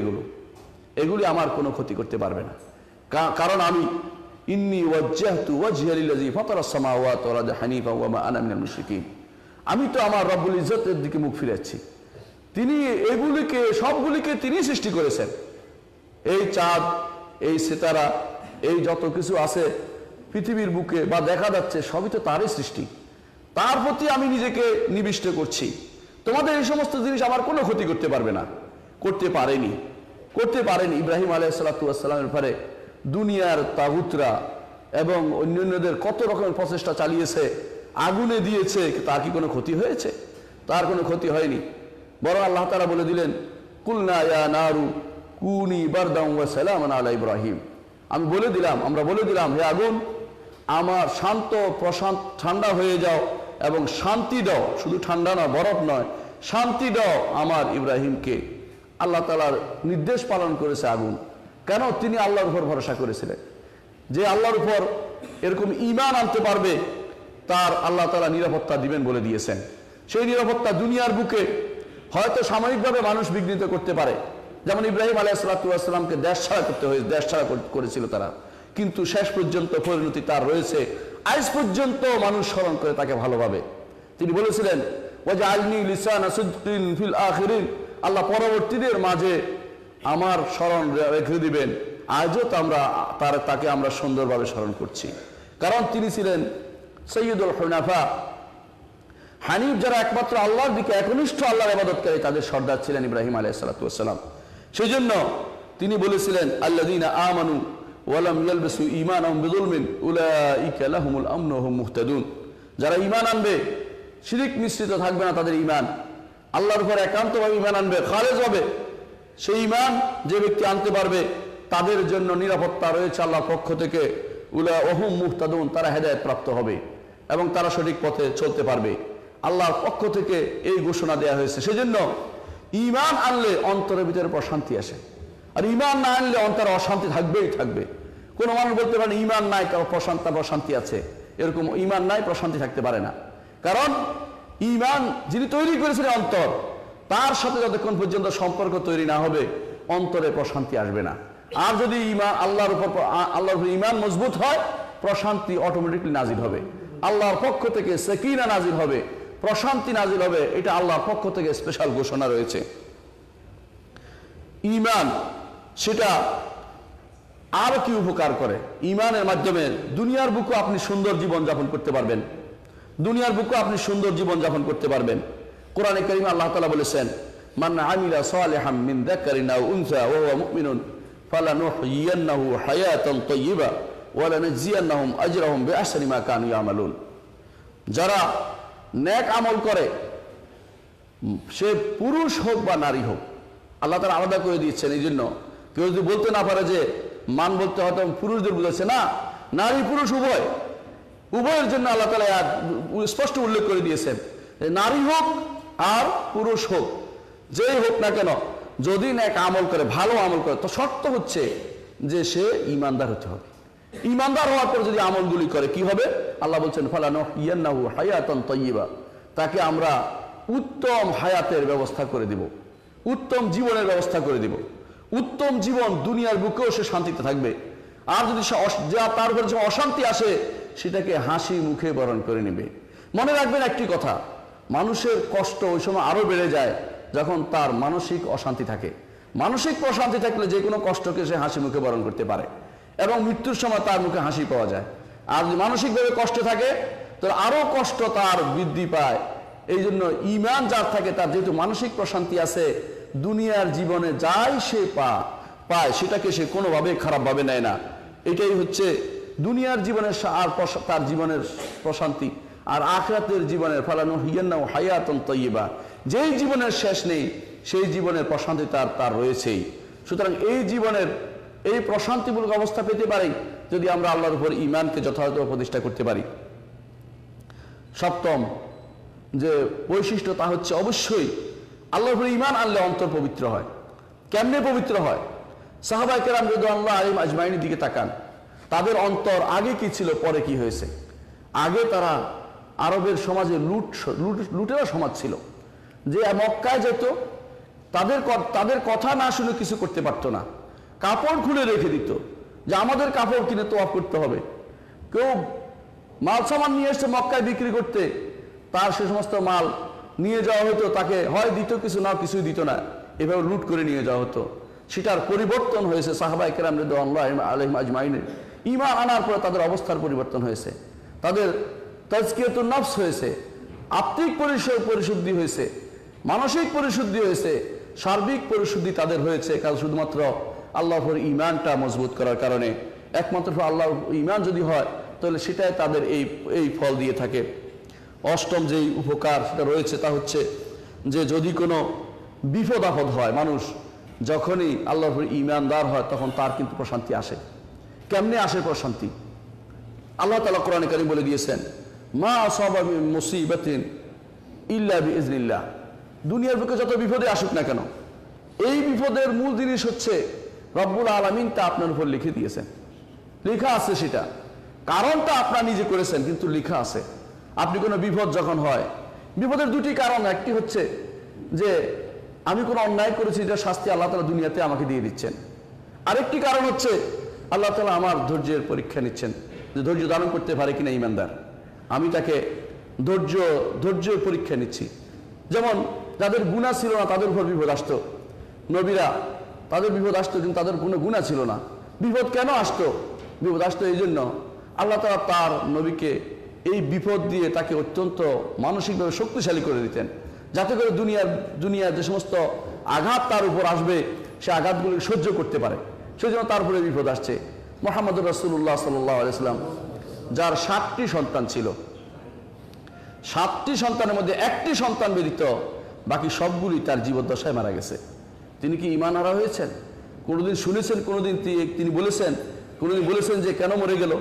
এগুলি আমার কোনো ক্ষতি করতে পারবে না, কারণ আমি ইন্নী ওয়াজ্জাহতু ওয়াজহিয়া লিল্লাযী ফাতারাস সামাওয়াতি ওয়াল আরদা হানিফা ওয়া মা আনা মিনাল মুশরিকিন। আমি তো আমার রব্বুল ইজ্জতের দিকে মুখ ফিরাচ্ছি। তিনি এগুলিকে সবগুলিকে তিনি সৃষ্টি করেছেন। এই চাঁদ, এই সিতারা, এই যত কিছু আছে পৃথিবীর বুকে বা দেখা যাচ্ছে, সবই তো তারই সৃষ্টি। তার প্রতি আমি নিজেকে নিবিষ্ট করছি। তোমাদের এই সমস্ত জিনিস আমার কোনো ক্ষতি করতে পারবে না, করতে পারেনি। করতে পারেন ইব্রাহিম আলাইহিসসালামের ব্যাপারে দুনিয়ার তাগুতরা এবং অন্যান্যদের কত রকমের প্রচেষ্টা চালিয়েছে, আগুনে দিয়েছে, তার কি কোনো ক্ষতি হয়েছে? তার কোনো ক্ষতি হয়নি। বরং আল্লাহ তাআলা বলে দিলেন, কুলনা ইয়া নারু কুনি বারদাম ওয়া সালামান আলা ইব্রাহিম। আমরা বলে দিলাম, হে আগুন, আমার শান্ত প্রশান্ত ঠান্ডা হয়ে যাও এবং শান্তি দাও, শুধু ঠান্ডা নয়, বরফ নয়, শান্তি দাও আমার ইব্রাহিমকে। আল্লাহ তাআলার নির্দেশ পালন করেছে আগুন। কেন? তিনি আল্লাহর উপর ভরসা করেছিলেন। যে আল্লাহর উপর এরকম ঈমান আনতে পারবে তার আল্লাহ তাআলা নিরাপত্তা দিবেন বলে দিয়েছেন। সেই নিরাপত্তা দুনিয়ার বুকে হয়তো সাময়িকভাবে মানুষ বিঘ্নিত করতে পারে, যেমন ইব্রাহিম আলাইহিসসালামকে দেশ ছাড়া করেছিল তারা, কিন্তু শেষ পর্যন্ত পরিণতি তার রয়েছে। আজ পর্যন্ত মানুষ স্মরণ করে তাকে ভালোভাবে। তিনি বলেছিলেন, ওয়াজআলনি লিসানা সিদকিন ফিল আখিরিন, আল্লাহ পরবর্তীদের মাঝে আমার স্মরণ রেখে দিবেন। আজও তাকে আমরা সুন্দরভাবে স্মরণ করছি, কারণ তিনি ছিলেন সৈয়দুল হুনাফা, হানিফ, যারা একমাত্র আল্লাহর দিকে একনিষ্ঠ আল্লাহর ইবাদতকারী, তাদের সর্দার ছিলেন ইব্রাহিম আলাইহিসসালাম। সেই জন্য তিনি বলেছিলেন, আল্লাযীনা আমানু ওয়া লাম ইয়ালবিসু ঈমানাহুম বিযুলমিন উলাইকা লাহুমুল আমনু ওয়া হুম মুহতাদুন। যারা ঈমান আনবে, শিরক মিশ্রিত থাকবে না তাদের ঈমান, আল্লাহর উপর একান্তভাবে ঈমান আনবে, খালেজ হবে, সেই ঈমান যে ব্যক্তি আনতে পারবে তাদের জন্য নিরাপত্তা রয়েছে আল্লাহর পক্ষ থেকে। উলাইকা ওয়া হুম মুহতাদুন, তারা হেদায়েত প্রাপ্ত হবে এবং তারা সঠিক পথে চলতে পারবে। আল্লাহর পক্ষ থেকে এই ঘোষণা দেওয়া হয়েছে। সেজন্য ঈমান আনলে অন্তরের ভিতরে প্রশান্তি আসে, আর ঈমান না আনলে অন্তরে অশান্তি থাকবেই থাকবে। কোনো মানুষ বলতে পারে ঈমান নাই, কারো প্রশান্তি আছে, এরকম ঈমান নাই প্রশান্তি থাকতে পারে না। কারণ ঈমান যিনি তৈরি করেছিলেন অন্তর, তার সাথে যতক্ষণ পর্যন্ত সম্পর্ক তৈরি না হবে অন্তরে প্রশান্তি আসবে না। আর যদি ঈমান আল্লাহর উপর ঈমান মজবুত হয়, প্রশান্তি অটোমেটিকলি নাজিল হবে, আল্লাহর পক্ষ থেকে সাকিনা নাজিল হবে, প্রশান্তি নাজিল হবে। এটা আল্লাহর পক্ষ থেকে স্পেশাল ঘোষণা রয়েছে। ঈমান সেটা আর কি উপকার করে? ঈমানের মাধ্যমে দুনিয়ার বুকে আপনি সুন্দর জীবন যাপন করতে পারবেন, দুনিয়ার বুকে আপনি সুন্দর জীবন যাপন করতে পারবেন। কোরআনে কারিমে আল্লাহ তাআলা বলেছেন, মান আমিলা সালিহাম মিন যাকারিন আও উনসা ওয়া হুয়া মুমিনুন ফালানুহয়িয়ান্নাহু হায়াতান তাইয়্যিবা ওয়া লানাজিয়ান্নাহুম আজরাহুম বিআহসানি মা কানু ইয়ামালুন। যারা নেক আমল করে, সে পুরুষ হোক বা নারী হোক, আল্লাহ তাআলা আলাদা করে দিচ্ছেন। এই জন্য কেউ যদি বলতে না পারে যে মান বলতে হয়তো পুরুষদের বুঝাচ্ছে, না, নারী পুরুষ উভয়ের জন্য আল্লাহ তাআলা স্পষ্ট উল্লেখ করে দিয়েছেন। নারী হোক আর পুরুষ হোক, যেই হোক না কেন, যদি নেক আমল করে, ভালো আমল করে, তো শর্ত হচ্ছে যে সে ঈমানদার হতে হবে। ঈমানদার হওয়ার পর যদি আমলগুলি করে, কি হবে? আল্লাহ বলছেন, ফালানুহয়িয়ান্নাহু হায়াতান তাইয়্যিবা, তাকে আমরা উত্তম হায়াতের ব্যবস্থা করে দিব, উত্তম জীবনের ব্যবস্থা করে দিব। উত্তম জীবন, দুনিয়ার বুকেও সে শান্তিতে থাকবে। আর যদি তার উপরে যে অশান্তি আসে, সেটাকে হাসি মুখে বরণ করে নেবে। মনে রাখবেন একটি কথা, মানুষের কষ্ট ওই সময় আরো বেড়ে যায় যখন তার মানসিক অশান্তি থাকে। মানসিক প্রশান্তি থাকলে যে কোনো কষ্টকে সে হাসি মুখে বরণ করতে পারে এবং মৃত্যুর সময় তার মুখে হাসি পাওয়া যায়। আর যদি মানসিকভাবে কষ্ট থাকে, তো আরো কষ্ট তার বৃদ্ধি পায়। এই জন্য ঈমান যার থাকে, তার যেহেতু মানসিক প্রশান্তি আছে, দুনিয়ার জীবনে যাই সে পায় সেটাকে সে কোনোভাবে খারাপভাবে নেয় না। এটাই হচ্ছে দুনিয়ার জীবনের আর তার জীবনের প্রশান্তি। আর আখিরাতের জীবনের ফালানুহয়িয়ান্নাহু হায়াতান তাইয়্যিবা, যেই জীবনের শেষ নেই সেই জীবনের প্রশান্তি তার রয়েছেই। সুতরাং এই জীবনের এই প্রশান্তিমূলক অবস্থা পেতে পারি যদি আমরা আল্লাহর উপর ঈমানকে যথাযথ প্রতিষ্ঠা করতে পারি। সপ্তম যে বৈশিষ্ট্য, তা হচ্ছে অবশ্যই আল্লাহর উপর ঈমান আনলে অন্তর পবিত্র হয়। কেমনে পবিত্র হয়? সাহাবায়ে কেরাম রাদিয়াল্লাহু আলাইহিম আজমাইনের দিকে তাকান, তাদের অন্তর আগে কি ছিল, পরে কি হয়েছে। আগে তারা আরবের সমাজে লুটেরা সমাজ ছিল, যে মক্কায় যেত, তাদের কথা না শুনে কিছু করতে পারতো না, কাপড় খুলে রেখে দিত যে আমাদের কাপড় কিনে তোয়াফ করতে হবে। কেউ মাল সামান নিয়ে এসছে মক্কায় বিক্রি করতে, তার সে সমস্ত মাল নিয়ে যাওয়া হতো, তাকে হয় দিত কিছু, না কিছুই দিত না, এভাবে লুট করে নিয়ে যাওয়া হতো। সেটার পরিবর্তন হয়েছে সাহাবায়ে কেরাম রাদিয়াল্লাহু আলাইহিম আজমাইনের ঈমান আনার পরে তাদের অবস্থার পরিবর্তন হয়েছে, তাদের তাজকিয়াতুন নফস হয়েছে, আত্মিক পরিশুদ্ধি হয়েছে, মানসিক পরিশুদ্ধি হয়েছে, সার্বিক পরিশুদ্ধি তাদের হয়েছে, কারণ শুধুমাত্র আল্লাহর ঈমানটা মজবুত করার কারণে। একমাত্র আল্লাহর ঈমান যদি হয় তাহলে সেটাই তাদের এই ফল দিয়ে থাকে। অষ্টম যেই উপকার সেটা রয়েছে তা হচ্ছে যে যদি কোনো বিপদ আপদ হয়, মানুষ যখনই আল্লাহর ঈমানদার হয় তখন তার কিন্তু প্রশান্তি আসে। কেমনে আসে প্রশান্তি? আল্লাহ তাআলা কোরআনে কারীম বলে দিয়েছেন, মা আসাবা মিন মুসিবাতিন ইল্লা বিইজনিল্লাহ। দুনিয়ার বুকে যত বিপদে আসুক না কেন, এই বিপদের মূল জিনিস হচ্ছে রব্বুল আলামিন তা আপনার উপর লিখে দিয়েছেন। লেখা আছে, সেটা কারণটা আপনার নিজে করেছেন কিন্তু লেখা আছে। আপনি কোনো বিপদ যখন হয়, বিপদের দুটি কারণ, একটি হচ্ছে যে আমি কোনো অন্যায় করেছি, এটা শাস্তি আল্লাহ তাআলা দুনিয়াতে আমাকে দিয়ে দিচ্ছেন। আরেকটি কারণ হচ্ছে আল্লাহ তাআলা আমার ধৈর্যের পরীক্ষা নিচ্ছেন, যে ধৈর্য ধারণ করতে পারে কিনা ঈমানদার। আমি তাকে ধৈর্যের পরীক্ষা নিচ্ছি। যেমন যাদের গুনাহ ছিল না তাদের উপর বিপদ আসতো, নবীরা তাদের বিপদ আসতো কিন্তু তাদের কোনো গুনাহ ছিল না। বিপদ কেন আসতো? বিপদ আসতো এই জন্য আল্লাহ তাআলা তার নবীকে এই বিপদ দিয়ে তাকে অত্যন্ত মানসিকভাবে শক্তিশালী করে দিতেন, যাতে করে দুনিয়ার যে সমস্ত আঘাত তার উপর আসবে সে আঘাতগুলো সহ্য করতে পারে। সেই জন্য তার উপরে বিপদ আসছে। মুহাম্মদুর রাসূলুল্লাহ সাল্লাল্লাহু আলাইহি ওয়াসাল্লাম, যার 7টি সন্তান ছিল, 7টি সন্তানের মধ্যে একটি সন্তান ব্যতীত বাকি সবগুলি তার জীবদ্দশায় মারা গেছে। তিনি কি ঈমান হারা হয়েছেন? কোনোদিন শুনেছেন কোনোদিন তিনি বলেছেন, কোনোদিন বলেছেন যে কেন মরে গেল?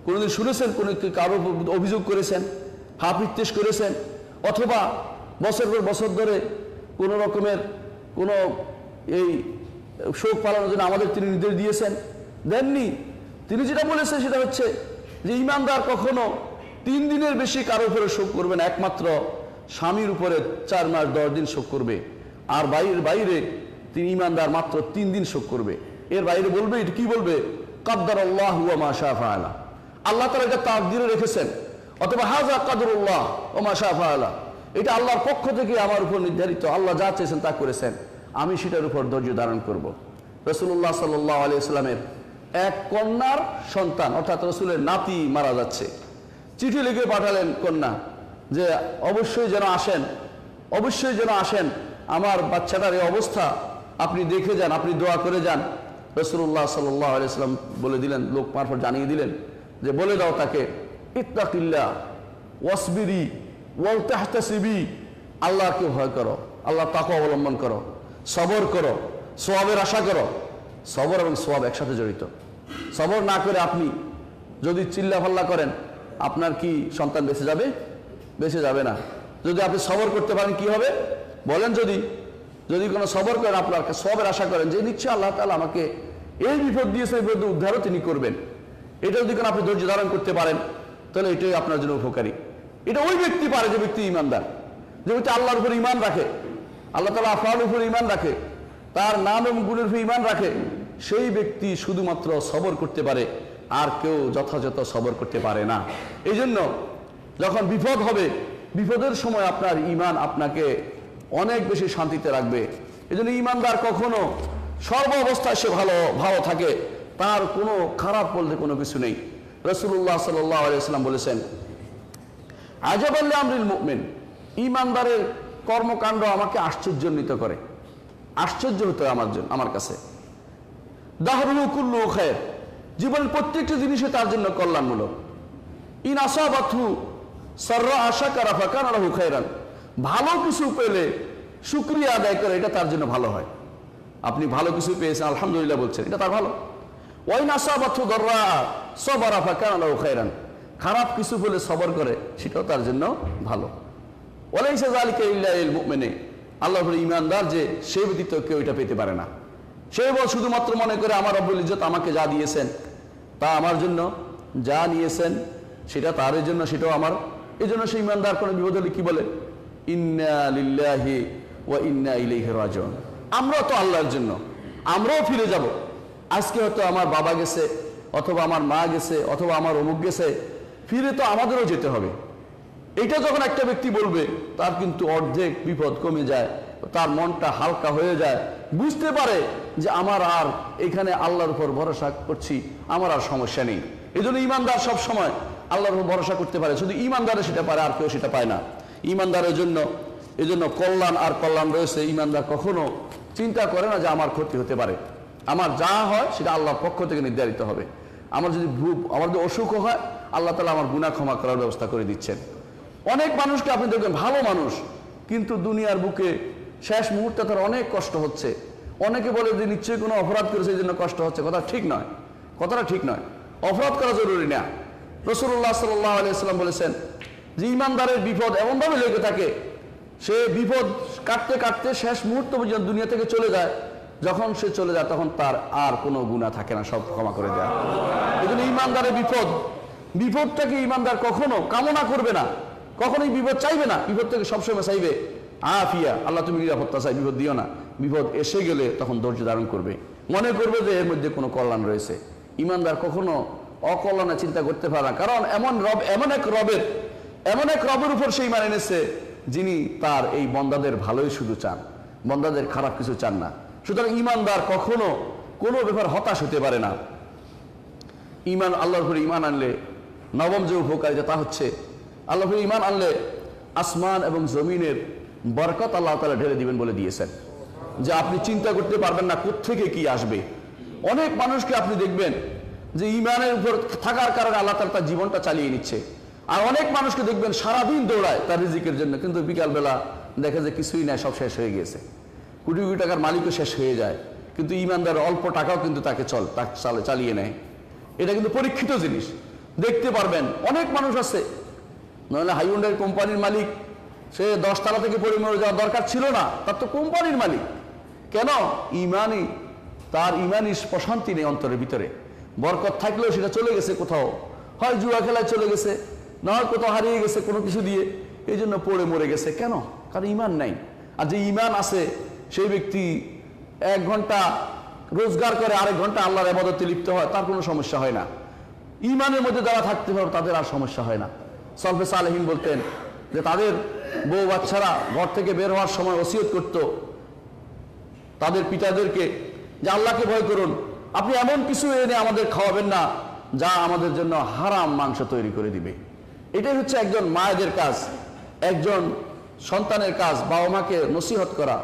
কোনোদিন শুনেছেন কোনো কারো অভিযোগ করেছেন, হাপিত্তেশ করেছেন, অথবা বছর পর বছর ধরে কোনো রকমের কোনো এই শোক পালনের জন্য আমাদের তিনি নির্দেশ দিয়েছেন? দেননি। তিনি যেটা বলেছেন সেটা হচ্ছে যে ঈমানদার কখনো 3 দিনের বেশি কারো উপরে শোক করবে না, একমাত্র স্বামীর উপরে 4 মাস 10 দিন শোক করবে। আর বাইরে তিনি ঈমানদার মাত্র 3 দিন শোক করবে। এর বাইরে বলবে, এটা কি বলবে? কাদ্দারাল্লাহু ওয়া মা শাআ ফাআলা। আল্লাহ তাআলা এটা তাকদীরে রেখেছেন, অথবা হাযা কাদরুল্লাহ ওয়া মা শাআ ফাআলা। এটা আল্লাহর পক্ষ থেকে আমার উপর নির্ধারিত, আল্লাহ যা চেয়েছেন তা করেছেন, আমি সেটার উপর ধৈর্য ধারণ করব। রাসূলুল্লাহ সাল্লাল্লাহু আলাইহি ওয়াসাল্লামের এক কন্যার সন্তান অর্থাৎ রাসূলের নাতি মারা যাচ্ছে। চিঠি লিখে পাঠালেন কন্যা যে অবশ্যই যেন আসেন, আমার বাচ্চাটার এই অবস্থা আপনি দেখে যান, আপনি দোয়া করে যান। রাসূলুল্লাহ সাল্লাল্লাহু আলাইহি ওয়াসাল্লাম বলে দিলেন, লোক মারফত জানিয়ে দিলেন যে বলে দাও তাকে, ইত্তাকিল্লাহ ওয়াসবিরি ওয়ালতাহতাসিবি, আল্লাহকে ভয় করো, আল্লাহ তাকওয়া অবলম্বন করো, সবর করো, সওয়াবের আশা করো। সবর এবং সওয়াব একসাথে জড়িত। সবর না করে আপনি যদি চিল্লাফাল্লা করেন, আপনার কি সন্তান বেঁচে যাবে? বেঁচে যাবে না। যদি আপনি সবর করতে পারেন কি হবে বলেন? যদি কোনো সবর করেন, আপনার সওয়াবের আশা করেন যে নিশ্চয়ই আল্লাহ তাআলা আমাকে এই বিপদ দিয়েছে, এই বিপদ উদ্ধারও তিনি করবেন, এটা যদি কোনো আপনি ধৈর্য ধারণ করতে পারেন তাহলে এটাই আপনার জন্য উপকারী। এটা ওই ব্যক্তি পারে যে ব্যক্তি ঈমানদার, যে ব্যক্তি আল্লাহর উপর ঈমান রাখে, আল্লাহ তাআলা আফআলের উপর ঈমান রাখে, তার নাম এবং গুণের উপর ঈমান রাখে, সেই ব্যক্তি শুধুমাত্র সবর করতে পারে, আর কেউ যথাযথ সবর করতে পারে না। এই জন্য যখন বিপদ হবে, বিপদের সময় আপনার ঈমান আপনাকে অনেক বেশি শান্তিতে রাখবে। এই জন্য ঈমানদার কখনো সর্ব অবস্থায় সে ভালো থাকে, তার কোনো খারাপ বলতে কোনো কিছু নেই। রাসূলুল্লাহ সাল্লাল্লাহু আলাইহি ওয়াসাল্লাম বলেছেন, আজাবাল লিআমরিল মুমিন, ঈমানদারের কর্মকাণ্ড আমাকে আশ্চর্যান্বিত করে, আশ্চর্য হতে আমার কাছে। দাহরুহু কুল্লুহু খায়র, জীবনের প্রত্যেকটা জিনিসই তার জন্য কল্যাণমূলক। ইন আসাবাতহু সাররা শাকারা ফাকানা লাহু খায়রান, ভালো কিছু পেলে শুকরিয়া আদায় করে, এটা তার জন্য ভালো হয়। আপনি ভালো কিছু পেয়েছেন, আলহামদুলিল্লাহ বলছেন, এটা তার ভালো। ওয়াইন আসাবাতহু দাররা সাবারা ফাকানা লাহু খায়রান, খারাপ কিছু পেলে সবর করে, সেটাও তার জন্য ভালো। ওয়ালাইসা যালিকা ইল্লা লিল মুমিনিন, আল্লাহর ঈমানদার যে সে ব্যতীত কেউ এটা পেতে পারে না। সে শুধুমাত্র মনে করে আমার রব্বুল ইজ্জত আমাকে যা দিয়েছেন তা আমার জন্য, যা নিয়েছেন সেটা তার জন্য, সেটাও আমার। এই জন্য সেই ঈমানদার কোনো বিপদ হলে কি বলে? ইন্না লিল্লাহি ওয়া ইন্না ইলাইহি রাজিউন, আমরাও তো আল্লাহর জন্য, আমরাও ফিরে যাব। আজকে হয়তো আমার বাবা গেছে, অথবা আমার মা গেছে, অথবা আমার অমুক গেছে, ফিরে তো আমাদেরও যেতে হবে। এটা যখন একটা ব্যক্তি বলবে, তার কিন্তু অর্ধেক বিপদ কমে যায়, তার মনটা হালকা হয়ে যায়, বুঝতে পারে যে আমার আর এখানে আল্লাহর উপর ভরসা করছি, আমার আর সমস্যা নেই। এই জন্য ঈমানদার সবসময় আল্লাহর উপর ভরসা করতে পারে, শুধু ঈমানদারে সেটা পারে, আর কেউ সেটা পায় না। ঈমানদারের জন্য এই জন্য কল্যাণ আর কল্যাণ রয়েছে। ঈমানদার কখনো চিন্তা করে না যে আমার ক্ষতি হতে পারে। আমার যা হয় সেটা আল্লাহর পক্ষ থেকে নির্ধারিত হবে। আমার যদি অসুখও হয়, আল্লাহ তাআলা আমার গুনাহ ক্ষমা করার ব্যবস্থা করে দিচ্ছেন। অনেক মানুষকে আপনি দেখবেন ভালো মানুষ, কিন্তু দুনিয়ার বুকে শেষ মুহূর্তে তার অনেক কষ্ট হচ্ছে। অনেকে বলে যে নিশ্চয়ই কোনো অপরাধ করেছে এই জন্য কষ্ট হচ্ছে। কথাটা ঠিক নয়। অপরাধ করা জরুরি না। রাসূলুল্লাহ সাল্লাল্লাহু আলাইহি ওয়াসাল্লাম বলেছেন যে ইমানদারের বিপদ এমনভাবে লেগে থাকে, সে বিপদ কাটতে কাটতে শেষ মুহূর্ত পর্যন্ত দুনিয়া থেকে চলে যায়। যখন সে চলে যায় তখন তার আর কোনো গুনাহ থাকে না, সব ক্ষমা করে দেয়। এই জন্য ইমানদারের বিপদটাকে ইমানদার কখনো কামনা করবে না, কখনোই বিপদ চাইবে না। বিপদ থেকে সবসময় চাইবে আফিয়া, আল্লাহ তুমি নিরাপত্তা চাই, বিপদ দিও না। বিপদ এসে গেলে তখন ধৈর্য ধারণ করবে, মনে করবে যে এর মধ্যে কোনো কল্যাণ রয়েছে। ইমানদার কখনো অকল্যাণে চিন্তা করতে পারে না, কারণ এমন এক রবের উপর সে ঈমান এনেছে যিনি তার এই বান্দাদের ভালোই শুধু চান, বান্দাদের খারাপ কিছু চান না। সুতরাং ইমানদার কখনো কোনো ব্যাপার হতাশ হতে পারে না। আল্লাহর উপরে ঈমান আনলে নবম যে উপকারিতা তা হচ্ছে, আল্লাহর উপরে ঈমান আনলে আসমান এবং জমিনের বরকত আল্লাহ তাআলা ঢেলে দিবেন বলে দিয়েছেন, যে আপনি চিন্তা করতে পারবেন না কোত্থেকে কি আসবে। অনেক মানুষকে আপনি দেখবেন যে ঈমানের উপর থাকার কারণে আল্লাহ তাআলা তার জীবনটা চালিয়ে নিচ্ছে। আর অনেক মানুষকে দেখবেন সারাদিন দৌড়ায় তার রিজিকের জন্য, কিন্তু বিকালবেলা দেখে যে কিছুই নাই, সব শেষ হয়ে গিয়েছে। কোটি কোটি টাকার মালিকও শেষ হয়ে যায়, কিন্তু ঈমানদার অল্প টাকাও কিন্তু তাকে চালিয়ে নেয়। এটা কিন্তু পরীক্ষিত জিনিস, দেখতে পারবেন। অনেক মানুষ আছে, নইলে হাইউন্ডাই কোম্পানির মালিক, সে 10 তলা থেকে পড়ে মরে যাওয়ার দরকার ছিল না, তার তো কোম্পানির মালিক। কেন? তার ইমানই প্রশান্তি নেই অন্তরের ভিতরে। বরকত থাকলেও সেটা চলে গেছে কোথাও, হয় জুয়া খেলায় চলে গেছে, না হয় কোথাও হারিয়ে গেছে কোনো কিছু দিয়ে, এই জন্য পড়ে মরে গেছে। কেন? কারণ ঈমান নাই। আর যে ঈমান আছে সেই ব্যক্তি 1 ঘন্টা রোজগার করে, 1.5 ঘন্টা আল্লাহর ইবাদতে লিপ্ত হয়, তার কোনো সমস্যা হয় না। ঈমানের মধ্যে যারা থাকতে পারে তাদের আর সমস্যা হয় না। সলফে সালেহিন বলতেন যে তাদের বউ বাচ্চারা ঘর থেকে বের হওয়ার সময় ওসিয়ত করত তাদের পিতাদেরকে যে আল্লাহকে ভয় করুন, আপনি এমন কিছু এনে আমাদের খাওয়াবেন না যা আমাদের জন্য হারাম মাংস তৈরি করে দিবে। এটাই হচ্ছে একজন মায়েদের কাজ, একজন সন্তানের কাজ, বাবা মাকে নসিহত করা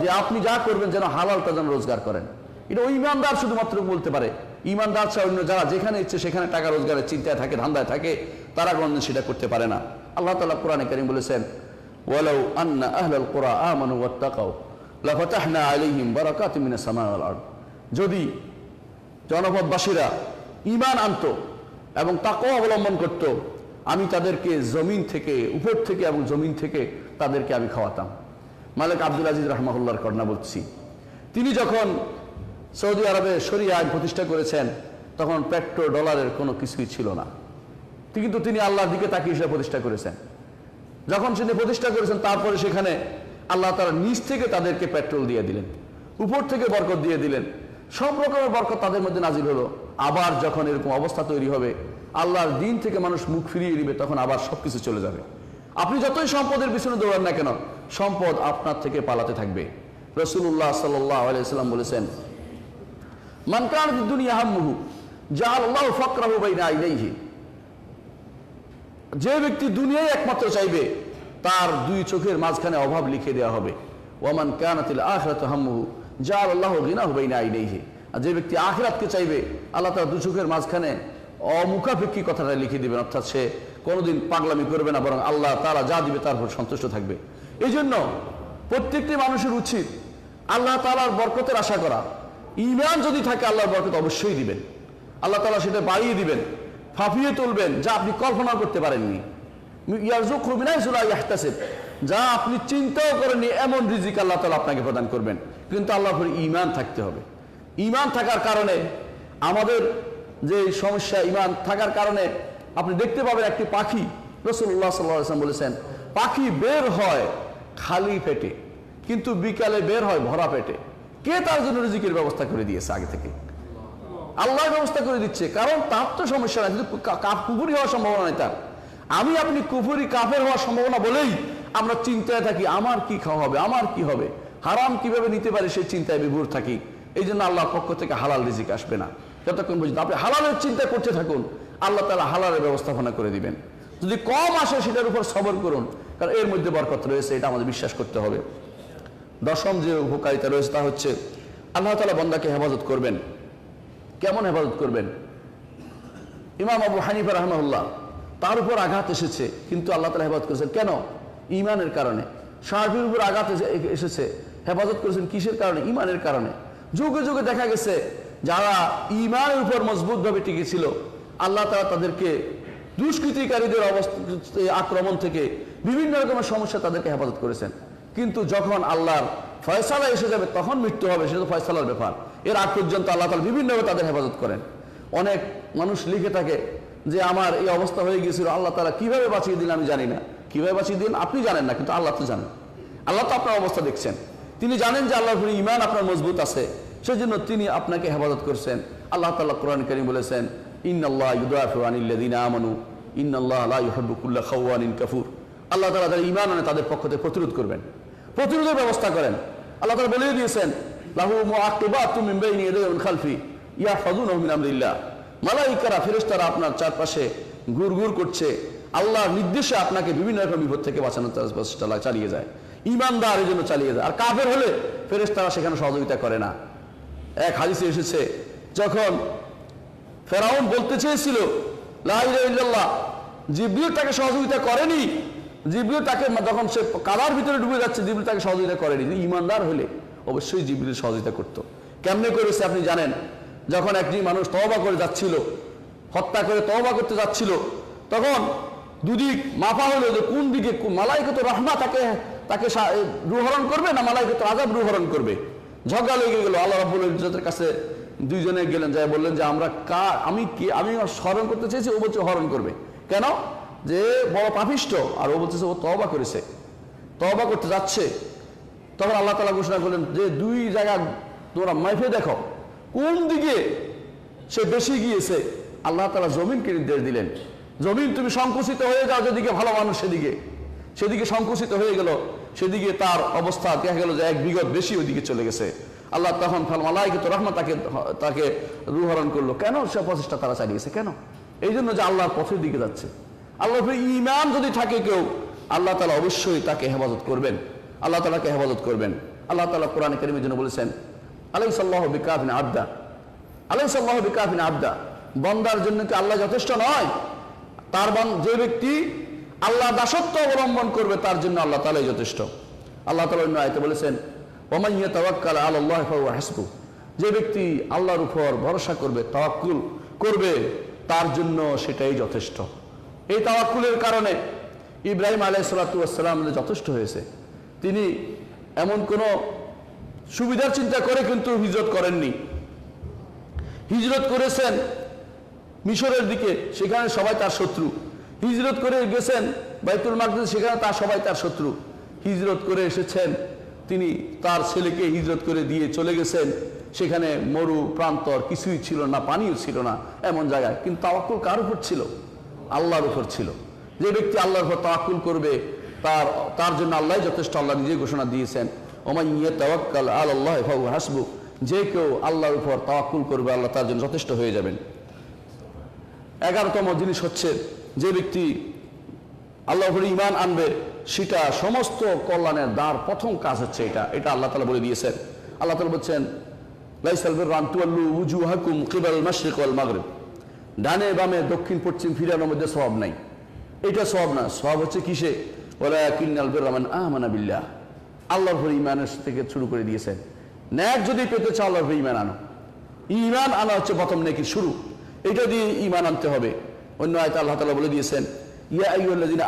যে আপনি যা করবেন যেন হালালটা যেন রোজগার করেন। এটা ওই ইমানদার শুধুমাত্র বলতে পারে। ইমানদার ছাড়া অন্য যারা যেখানে ইচ্ছে সেখানে টাকা রোজগারের চিন্তায় থাকে, ধান্দায় থাকে, তারা কোনদিন সেটা করতে পারে না। আল্লাহ তাআলা কোরআনে কারীম বলেছেন, ওয়ালাউ আন্না আহলাল কুরা আমানু ওয়াত্তাকাউ লাফাতাহনা আলাইহিম বারাকাতিম মিনাস সামাই ওয়াল আরদ। যদি জনপদবাসীরা ঈমান আনতো এবং তাকওয়া অবলম্বন করত, আমি তাদেরকে জমিন থেকে, উপর থেকে এবং জমিন থেকে তাদেরকে আমি খাওয়াতাম। মালিক আব্দুল আজিজ রাহমাহুল্লাহর ঘটনা বলছি। তিনি যখন সৌদি আরবে শরিয়া আইন প্রতিষ্ঠা করেছেন, তখন পেট্রো ডলারের কোনো কিছুই ছিল না, কিন্তু তিনি আল্লাহর দিকে তাকিয়ে সেটা প্রতিষ্ঠা করেছেন। যখন তিনি প্রতিষ্ঠা করেছেন, তারপরে সেখানে আল্লাহ তাআলা নিচ থেকে তাদেরকে পেট্রোল দিয়ে দিলেন, উপর থেকে বরকত দিয়ে দিলেন, সব রকমের বরকত তাদের মধ্যে নাজিল হলো। আবার যখন এরকম অবস্থা তৈরি হবে, আল্লাহর দিন থেকে মানুষ মুখ ফিরিয়ে নিবে, তখন আবার সবকিছু চলে যাবে। আপনি যতই সম্পদের পিছনে দৌড়ান না কেন, সম্পদ আপনার থেকে পালাতে থাকবে। রাসূলুল্লাহ সাল্লাল্লাহু আলাইহি ওয়াসাল্লাম বলেছেন, মান কানাতিদ দুনিয়া হাম্মুহু জাআলাল্লাহু ফাকরাহু বাইনা আইনাইহি। যে ব্যক্তি দুনিয়ায় একমাত্র চাইবে, তার 2 চোখের মাঝখানে অভাব লিখে দেওয়া হবে। ওয়া মান কানাতিল আখিরাতু হাম্মুহু জাআলাল্লাহু গিনাহু বাইনা আইনাইহি। আর যে ব্যক্তি আখিরাতকে চাইবে, আল্লাহ তাআলা 2 চোখের মাঝখানে অমুখাপেক্ষী কথাটা লিখে দিবেন, অর্থাৎ সে কোনোদিন পাগলামি করবে না, বরং আল্লাহ তাআলা যা দিবে তার উপর সন্তুষ্ট থাকবে। এই জন্য প্রত্যেকটি মানুষের উচিত আল্লাহ তাআলার বরকতের আশা করা। ঈমান যদি থাকে, আল্লাহর বরকত অবশ্যই দিবেন, আল্লাহ তাআলা সেটা বাড়িয়ে দিবেন, ফাঁপিয়ে তুলবেন, যা আপনি কল্পনা করতে পারেননি। ইয়ারযুকহু মিন হাইসু লা ইয়াহতাসিব, যা আপনি চিন্তাও করেননি এমন রিজিক আল্লাহ তাআলা আপনাকে প্রদান করবেন। কিন্তু আল্লাহর উপর ঈমান থাকতে হবে। ঈমান থাকার কারণে আমাদের যে সমস্যা, ঈমান থাকার কারণে আপনি দেখতে পাবেন একটি পাখি, রাসূলুল্লাহ সাল্লাল্লাহু আলাইহি ওয়াসাল্লাম বলেছেন, পাখি বের হয় খালি পেটে, কিন্তু বিকালে বের হয় ভরা পেটে। কে তার জন্য রিজিকের ব্যবস্থা করে দিয়েছে? আগে থেকে আল্লাহ ব্যবস্থা করে দিচ্ছে, কারণ তার তো সমস্যা নাই, কিন্তু কুফরি হওয়ার সম্ভাবনা নাই তার। আমি আপনি কুফরি কাফের হওয়ার সম্ভাবনা বলেই আমরা চিন্তায় থাকি, আমার কি খাওয়া হবে, আমার কি হবে, হারাম কিভাবে নিতে পারি, সেই চিন্তায় বিভোর থাকি। এই জন্য আল্লাহর পক্ষ থেকে হালাল রিজিক আসবে না যতক্ষণ পর্যন্ত আপনি হালালের চিন্তা করতে থাকুন। আল্লাহ তাআলা হালালের ব্যবস্থাপনা করে দিবেন। যদি কম আসে সেটার উপর সবর করুন, কারণ এর মধ্যে বরকত রয়েছে, এটা আমাদের বিশ্বাস করতে হবে। দশম যে উপকারিতা রয়েছে তা হচ্ছে আল্লাহ তাআলা বান্দাকে হেফাজত করবেন। কেমন হেফাজত করবেন? ইমাম আবু হানিফা রাহমাহুল্লাহ, তার উপর আঘাত এসেছে কিন্তু আল্লাহ তাআলা হেফাজত করেছেন। কেন? ঈমানের কারণে। শারীরের উপর আঘাত এসেছে, হেফাজত করেছেন কিসের কারণে? ঈমানের কারণে। যুগে যুগে দেখা গেছে যারা ঈমানের উপর মজবুতভাবে টিকে ছিল, আল্লাহ তাআলা তাদেরকে দুষ্কৃতিকারীদের আক্রমণ থেকে বিভিন্ন রকমের সমস্যা তাদেরকে হেফাজত করেছেন। কিন্তু যখন আল্লাহর ফয়সালা এসে যাবে তখন মৃত্যু হবে, সেটা তো ফয়সালার ব্যাপার। এর আগ পর্যন্ত আল্লাহ তাআলা বিভিন্নভাবে তাদের হেফাজত করেন। অনেক মানুষ লিখে থাকে যে আমার এই অবস্থা হয়ে গিয়েছিল, আল্লাহ তাআলা কিভাবে বাঁচিয়ে দিলেন আমি জানি না। কিভাবে বাঁচিয়ে দিলেন আপনি জানেন না, কিন্তু আল্লাহ তো জানেন। আল্লাহ তো আপনার অবস্থা দেখছেন, তিনি জানেন যে আল্লাহর উপরে ঈমান আপনার মজবুত আছে, সেজন্য তিনি আপনাকে হেফাজত করছেন। আল্লাহ তাআলা কোরআন কারীম বলেছেন, ইন্নাল্লাহা ইউদাফিউ আনিল্লাযিনা আমানু ইন্নাল্লাহা লা ইউহিব্বু কুল্লা খাওয়ানিন কাফুর। আল্লাহ তাআলা যারা ঈমান আনে তাদের পক্ষ থেকে প্রতিরোধ করবেন, প্রতিরোধের ব্যবস্থা করেন। আল্লাহ তাআলা বলে দিয়েছেন, লাহু মুআকিবাতুম মিন বাইনি ইয়াদাইহি ওয়া মিন খালফি ইয়াহফাযুনাহু মিন আমরিল্লাহ। মালায়েকারা ফেরেশতারা আপনার চারপাশে ঘুরঘুর করছে, আল্লাহর নির্দেশে আপনাকে বিভিন্ন রকম বিপদ থেকে বাঁচানোর চেষ্টা চালিয়ে যায়। ঈমানদার এই জন্য চালিয়ে যায়। আর কাফের হলে ফেরেশতারা সেখানে সহযোগিতা করে না। এক হাদিসে এসেছে, যখন ফেরাউন বলতে চেয়েছিল লা ইলাহা ইল্লাল্লাহ, জিবরিল তাকে সহযোগিতা করেনি। জিবরিল তাকে যখন সে কাদার ভিতরে ডুবে যাচ্ছে, জিবরিল তাকে সহযোগিতা করেনি। ঈমানদার হলে অবশ্যই জিবরিল সহযোগিতা করত। কেমনে করেছে আপনি জানেন? যখন একজন মানুষ তওবা করে যাচ্ছিল, হত্যা করে তওবা করতে যাচ্ছিল, তখন দুদিক মাপা হলো যে কোন দিকে মালায়েকাতুর রাহমা তাকে রূহরণ করবে না মালায়েকাতুর আযাব রূহরণ করবে। ঝগড়া লেগে গেল। আল্লাহ রাব্বুল ইজ্জতের কাছে দুইজনে গেলেন, যাই বললেন যে আমি স্মরণ করতে চেয়েছি, ও বলছে হরণ করবে। কেন? যে বড় পাপিষ্ঠ, আর ও বলতেছে ও তওবা করেছে, তওবা করতে যাচ্ছে। তখন আল্লাহ তাআলা ঘোষণা করলেন যে দুই জায়গা তোমরা মাইফে দেখো কোন দিকে সে বেশি গিয়েছে। আল্লাহ তাআলা জমিনকে নির্দেশ দিলেন, জমিন তুমি সংকুচিত হয়ে যাও, যেদিকে ভালো মানুষ সেদিকে সংকুচিত হয়ে গেল। সেদিকে তার অবস্থা দেখা গেল যে এক বিগত বেশি ওইদিকে চলে গেছে। আল্লাহ তখন মালায়েকাতুর রাহমা তাকে রূহরণ করলো। কেন? সে প্রচেষ্টা তারা চালিয়েছে। কেন? এই জন্য যে আল্লাহর পথের দিকে যাচ্ছে। আল্লাহর ঈমান যদি থাকে কেউ, আল্লাহ তাআলা অবশ্যই তাকে হেফাজত করবেন, আল্লাহ তাআলাকে হেফাজত করবেন। আল্লাহ তাআলা কোরআনে কারীমের জন্য বলেছেন, আলাইসাল্লাহু বিকাফিন আবদা, আলাইসাল্লাহু বিকাফিন আবদা। বান্দার জন্য কি আল্লাহ যথেষ্ট নয়? যে ব্যক্তি আল্লাহ দাসত্ব অবলম্বন করবে তার জন্য আল্লাহ তাআলাই যথেষ্ট। আল্লাহ তাআলা অন্য আয়াতে বলেছেন, ওমান ইয়াতাওয়াক্কাল আলাল্লাহি ফাহুয়া হাসবুহ। যে ব্যক্তি আল্লাহর উপর ভরসা করবে, তাওয়াক্কুল করবে, তার জন্য সেটাই যথেষ্ট। এই তাওয়াক্কুলের কারণে ইব্রাহিম আলাইহিস সালাতু ওয়াস সালাম যথেষ্ট হয়েছে। তিনি এমন কোন সুবিধার চিন্তা করে কিন্তু হিজরত করেননি। হিজরত করেছেন মিশরের দিকে, সেখানে সবাই তার শত্রু। হিজরত করে গেছেন বাইতুল মাকদিস, সেখানে সবাই তার শত্রু। হিজরত করে এসেছেন, তিনি তার ছেলেকে হিজরত করে দিয়ে চলে গেছেন, সেখানে মরু প্রান্তর, কিছুই ছিল না, পানিও ছিল না, এমন জায়গায়। কিন্তু তাওয়াক্কুল কার উপর ছিল? আল্লাহর উপর ছিল। যে ব্যক্তি আল্লাহর উপর তাওয়াক্কুল করবে তার জন্য আল্লাহ যথেষ্ট। আল্লাহ নিজে ঘোষণা দিয়েছেন, ওমান ইয়াতাওয়াক্কাল আলাল্লাহি ফাহুয়া হাসবুহ। যে কেউ আল্লাহর উপর তাওয়াক্কুল করবে, আল্লাহ তার জন্য যথেষ্ট হয়ে যাবেন। 11তম জিনিস হচ্ছে, যে ব্যক্তি আল্লাহর উপর ঈমান আনবে, সেটা সমস্ত কল্যাণের দ্বার, প্রথম কাজ হচ্ছে এটা আল্লাহ তাআলা বলে দিয়েছেন। আল্লাহ তাআলা বলছেন, লাইসাল বিররা আন তুওয়াল্লু উজুহাকুম কিবাল মাশরিক ওয়াল মাগরিব। ডানে বামে দক্ষিণ পশ্চিম ফিরানোর মধ্যে সওয়াব নাই। এটা সওয়াব না। সওয়াব হচ্ছে কিসে? ওয়ালাকিন্নাল বিররা মান আমানা বিল্লাহ। আল্লাহর উপর ঈমানের থেকে শুরু করে দিয়েছেন। নেক যদি পেতে চাও, আল্লাহর উপর ঈমান আনো। ঈমান আনা হচ্ছে প্রথম নেকির শুরু। এটা দিয়ে ঈমান আনতে হবে। অন্য আয়াতে আল্লাহ তাআলা বলে দিয়েছেন, ইয়া আইয়ুহাল্লাযিনা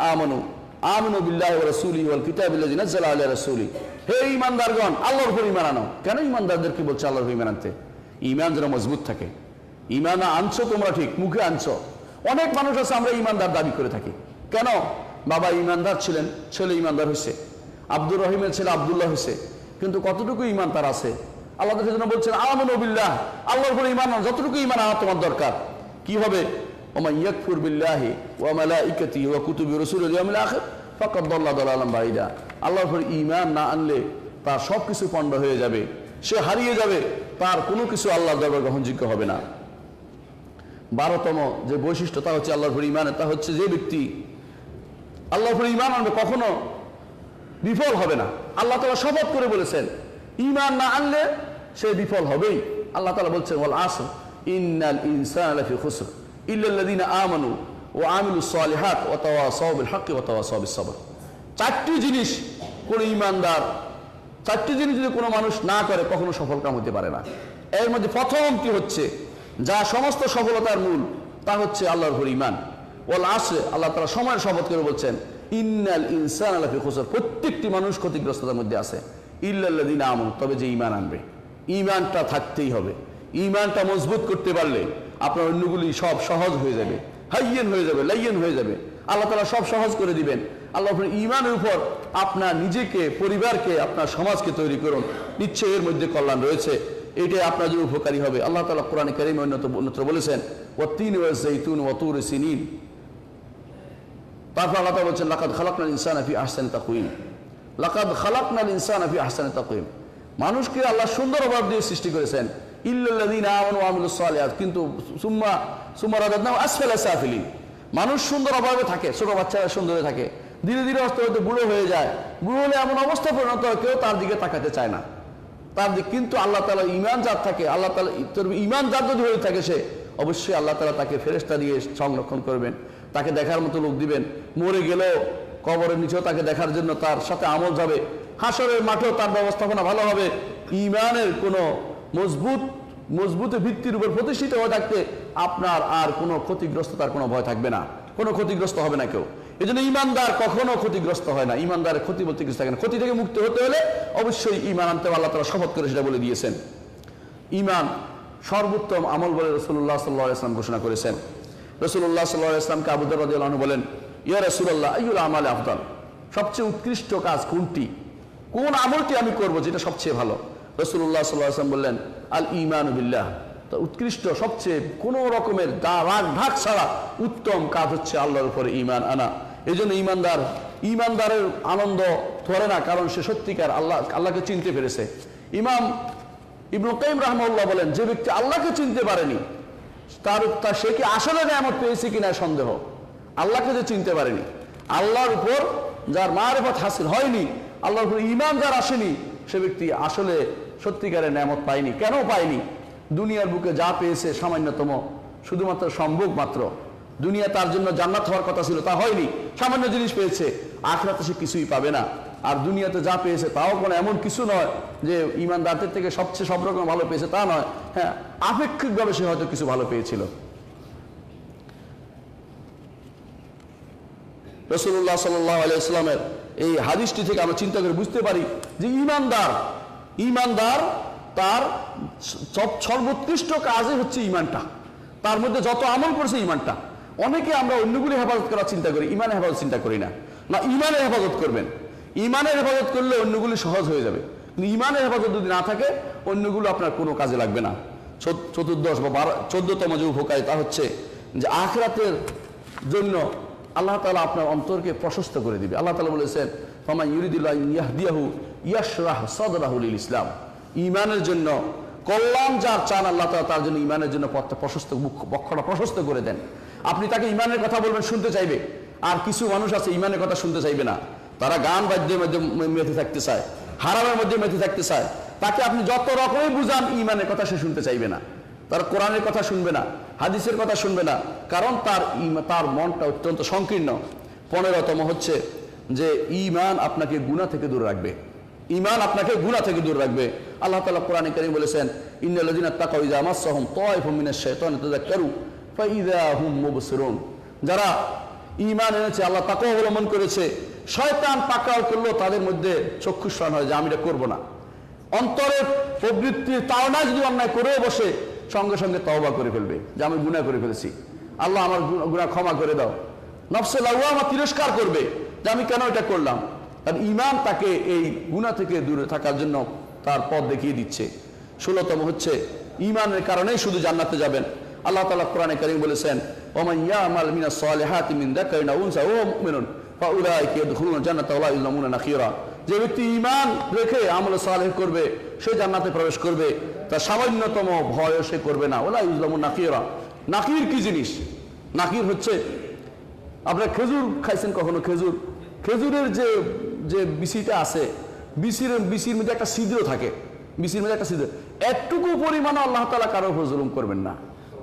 আমানু বিল্লাহি ওয়া রাসূলিহি ওয়াল কিতাবিল্লাযী নাযালা আলা রাসূলি। হে ঈমানদারগণ, আল্লাহর উপর ঈমান আনো। কেন ঈমানদারদেরকে বলছে আল্লাহর উপর ঈমান আনতে? ঈমান যেন মজবুত থাকে। ঈমান আনছো তোমরা ঠিক, মুখে আনছো। অনেক মানুষ আছে আমরা ঈমানদার দাবি করে থাকি। কেন? বাবা ঈমানদার ছিলেন, ছেলে ঈমানদার হয়েছে। আব্দুর রহিমের ছেলে আব্দুল্লাহ হয়েছে, কিন্তু কতটুকু ঈমান তার আছে? আল্লাহ তাআলা যেন বলছেন, আমানু বিল্লাহ, আল্লাহর উপর ঈমান আনো। যতটুকু ঈমান আনা তোমার দরকার। কি হবে? ওমান ইয়াকফুর বিল্লাহি ওয়া মালাইকাতিহি ওয়া কুতুবিহি ওয়া রাসূলিহি ওয়াল ইয়াউমিল আখির ফাকাদ দাল্লা দালালান বাঈদা। আল্লাহর উপর ঈমান না আনলে তার সবকিছু পণ্ড হয়ে যাবে, সে হারিয়ে যাবে, তার কোনো কিছু আল্লাহর দরবারে গ্রহণযোগ্য হবে না। 12তম যে বৈশিষ্ট্য তা হচ্ছে আল্লাহর উপর ঈমান, তা হচ্ছে যে ব্যক্তি আল্লাহর উপর ঈমান আনবে, কখনো বিফল হবে না। আল্লাহ তাআলা শপথ করে বলেছেন ঈমান না আনলে সে বিফল হবেই। আল্লাহ তাআলা বলছেন ওয়াল আসর ইন্নাল ইনসানা লাফি খুসর ইল্লাল্লাযিনা আমানু ওয়া আমিলুস সালিহাত ওয়া তাওয়াসাউ বিল হাক্কি ওয়া তাওয়াসাউ বিস সবর। চারটি জিনিস কোন ঈমানদার, চারটি জিনিস যদি কোনো মানুষ না করে কখনো সফল কাম হতে পারে না। এর মধ্যে প্রথমটি হচ্ছে যা সমস্ত সফলতার মূল, তা হচ্ছে আল্লাহর উপর ঈমান। ওয়াল আসর, আল্লাহ তাআলা সময়ের শপথ করে বলছেন ইন্নাল ইনসানা লাফি খুসর, প্রত্যেকটি মানুষ ক্ষতিগ্রস্ততার মধ্যে আছে। ইল্লাল্লাযিনা আমানু, তবে যে ঈমান আনবে, ঈমানটা থাকতেই হবে। ঈমানটা মজবুত করতে পারলে আপনার অন্যগুলি সব সহজ হয়ে যাবে, হাইয়েন হয়ে যাবে, লাইয়েন হয়ে যাবে। আল্লাহ তাআলা সব সহজ করে দিবেন। আল্লাহর ঈমানের উপর আপনার নিজেকে, পরিবারকে, আপনার সমাজকে তৈরি করুন, নিশ্চয়ই এর মধ্যে কল্যাণ রয়েছে, এটাই আপনার জন্য উপকারী হবে। আল্লাহ তাআলা কোরআনে কারীমে অন্যত্র বলেছেন ওয়াত-তিনি ওয়াজ-যাইতুন ওয়া তুরি সিনিন। তারপর আল্লাহ তাআলা বলছেন লাকাদ খালাকনাল ইনসানা ফি আহসানি তাকওয়িম, লাকাদ খালাকনাল ইনসানা ফি আহসানি তাকওয়িম। মানুষকে আল্লাহ সুন্দর অভাব দিয়ে সৃষ্টি করেছেন। ইল্লাল্লাযিনা আমানু ওয়া আমিলুস সালিহাত, কিন্তু সুম্মা রাদাদনাহু আসফালা সাফিলিন। মানুষ সুন্দর অভাবে থাকে, ছোট বাচ্চারা সুন্দর থাকে, ধীরে ধীরে আস্তে আস্তে বুড়ো হয়ে যায়। বুড়ো হলে এমন অবস্থা পরিণত হয় কেউ তার দিকে তাকাতে চায় না তার দিকে। কিন্তু আল্লাহ তাআলা ঈমান যার থাকে, আল্লাহ তাআলা ঈমান যার যদি হয়ে থাকে সে অবশ্যই আল্লাহ তাআলা তাকে ফেরেশতা দিয়ে সংরক্ষণ করবেন, তাকে দেখার মতো লোক দিবেন। মরে গেলেও কবরের নিচেও তাকে দেখার জন্য তার সাথে আমল যাবে, হাসরের মাঠেও তার ব্যবস্থাপনা ভালো হবে। ঈমানের কোনো মজবুত ভিত্তির উপর প্রতিষ্ঠিত হয়ে থাকতে আপনার আর কোনো ক্ষতিগ্রস্ততার কোনো ভয় থাকবে না, কোনো ক্ষতিগ্রস্ত হবে না কেউ। এই জন্য ঈমানদার কখনো ক্ষতিগ্রস্ত হয় না। ঈমানদারের ক্ষতি বলতে কিছু থাকে না। ক্ষতি থেকে মুক্ত হতে হলে অবশ্যই ঈমান আনতে হবে। আল্লাহ তাআলা শপথ করে সেটা বলে দিয়েছেন। ঈমান সর্বোত্তম আমল বলে রাসূলুল্লাহ সাল্লাল্লাহু আলাইহি ওয়াসাল্লাম ঘোষণা করেছেন। রাসূলুল্লাহ সাল্লাল্লাহু আলাইহি ওয়াসাল্লামকে আবু যর রাদিয়াল্লাহু আনহু বলেন ইয়া রাসূলুল্লাহ আইয়ুল আমালি আফদাল, সবচেয়ে উৎকৃষ্ট কাজ কোনটি, কোন আমলটি আমি করব যেটা সবচেয়ে ভালো? রাসূলুল্লাহ সাল্লাল্লাহু আলাইহি ওয়াসাল্লাম বললেন আল ঈমানু বিল্লাহ, তো উৎকৃষ্ট সবচেয়ে কোনো রকমের রাগ ঢাক ছাড়া উত্তম কাজ হচ্ছে আল্লাহর উপরে ঈমান আনা। এই জন্য ঈমানদারের আনন্দ ধরে না, কারণ সে সত্যিকার আল্লাহকে চিনতে পেরেছে। ইমাম ইবনুল কাইয়িম রাহিমাহুল্লাহ বলেন যে ব্যক্তি আল্লাহকে চিনতে পারেনি তার সে কি আসলে নেয়ামত পেয়েছে কিনা সন্দেহ। আল্লাহকে যে চিনতে পারেনি, আল্লাহর উপর যার মারিফত হাসিল হয়নি, আল্লাহর উপর ঈমান যার আসেনি, সে ব্যক্তি আসলে সত্যিকারের নেয়ামত পায়নি। কেন পায়নি? দুনিয়ার বুকে যা পেয়েছে সামান্যতম, শুধুমাত্র সম্ভোগ মাত্র। দুনিয়া তার জন্য জান্নাত হওয়ার কথা ছিল, তা হয়নি, সামান্য জিনিস পেয়েছে। আখিরাতে সে কিছুই পাবে না। আর দুনিয়াতে যা পেয়েছে তাও কোনো এমন কিছু নয় যে ঈমানদারদের থেকে সবচেয়ে সব রকম ভালো পেয়েছে, তা নয়। হ্যাঁ, আপেক্ষিকভাবে সে হয়তো কিছু ভালো পেয়েছিল। রাসূলুল্লাহ সাল্লাল্লাহু আলাইহি ওয়াসাল্লামের এই হাদিসটি থেকে আমরা চিন্তা করে বুঝতে পারি যে ঈমানদার তার সর্বোৎকৃষ্ট কাজই হচ্ছে ঈমানটা। তার মধ্যে যত আমল করেছে ঈমানটা। অনেকে আমরা অন্যগুলি হেফাজত করার চিন্তা করি, ঈমানের হেফাজত চিন্তা করি না। না, ঈমানের হেফাজত করবেন। ঈমানের হেফাজত করলে অন্যগুলি সহজ হয়ে যাবে। কিন্তু ঈমানের হেফাজত যদি না থাকে অন্যগুলো আপনার কোনো কাজে লাগবে না। চতুর্দশ বা 14তম যে উপকারিতা হচ্ছে যে আখিরাতের জন্য আল্লাহ তাআলা আপনার অন্তরকে প্রশস্ত করে দিবে। আল্লাহ তাআলা বলেছেন ফামান ইউরিদুল্লাহু ইয়াহদিয়াহু ইয়াশরাহ সাদরাহু লিল ইসলাম। ঈমানের জন্য কল্যাণ যার চান আল্লাহ তাআলা তার জন্য ঈমানের জন্য পথটা প্রশস্ত, বক্ষটা প্রশস্ত করে দেন। আপনি তাকে ঈমানের কথা বলবেন, শুনতে চাইবে। আর কিছু মানুষ আছে ঈমানের কথা শুনতে চাইবে না, তারা গান বাদ্যের মধ্যে মেতে থাকতে চায়, হারামের মধ্যে মেতে থাকতে চায়। তাকে আপনি যত রকমই বুঝান ঈমানের কথা সে শুনতে চাইবে না। তারা কোরআনের কথা শুনবে না, হাদিসের কথা শুনবে না, কারণ তার মনটা অত্যন্ত সংকীর্ণ। 15তম হচ্ছে যে ঈমান আপনাকে গুনাহ থেকে দূরে রাখবে। ঈমান আপনাকে গুনাহ থেকে দূরে রাখবে। আল্লাহ তাআলা কোরআনে কারীম বলেছেন ইন্নাল্লাযীনা তাকাউ ইযা মাসসাহুম তায়ফুম মিনাশ শাইতানি তাযাক্কারু ফাইযা হুম মুবসিরুন। যারা ঈমান এনেছে, আল্লাহ তাকওয়া অবলম্বন করেছে, শয়তান পাকড়াও করলো তাদের মধ্যে চক্ষুস্রাণ হয় যে আমি এটা করব না। অন্তরের প্রবৃত্তির তাড়না যদি অন্যায় করেও বসে সঙ্গে সঙ্গে তওবা করে ফেলবে যে আমি গুনাহ করে ফেলেছি, আল্লাহ আমার গুনাহ ক্ষমা করে দাও। নফসে লাওয়ামা তিরস্কার করবে যে আমি কেন এটা করলাম। আর ঈমান তাকে এই গুনাহ থেকে দূরে থাকার জন্য তার পথ দেখিয়ে দিচ্ছে। 16তম হচ্ছে ঈমানের কারণেই শুধু জান্নাতে যাবেন। আল্লাহ তাআলা কোরআনে কারীম বলেছেন ওমান ইয়ামাল মিনাস সালিহাতি মিন যাকারিন আও উনসা ওয়া মুমিনুন ফাউলাইকা ইয়াদখুলুনা জান্নাতা ওয়া লা ইউযলামুনা নাকিরা। যে ব্যক্তি ঈমান রেখে আমল সালেহ করবে সে জান্নাতে প্রবেশ করবে, তার সামান্যতম ভয় সে করবে না। ওয়া লা ইউযলামুনা নাকিরা। নাকির কি জিনিস? নাকির হচ্ছে, আপনারা খেজুর খাইছেন কখনো? খেজুরের যে যে বিসিটা আছে, বিসির মধ্যে একটা ছিদ্র থাকে, বিসির মধ্যে একটা ছিদ্র, একটুকু পরিমাণ আল্লাহ তাআলা কারোর উপর জুলুম করবেন না।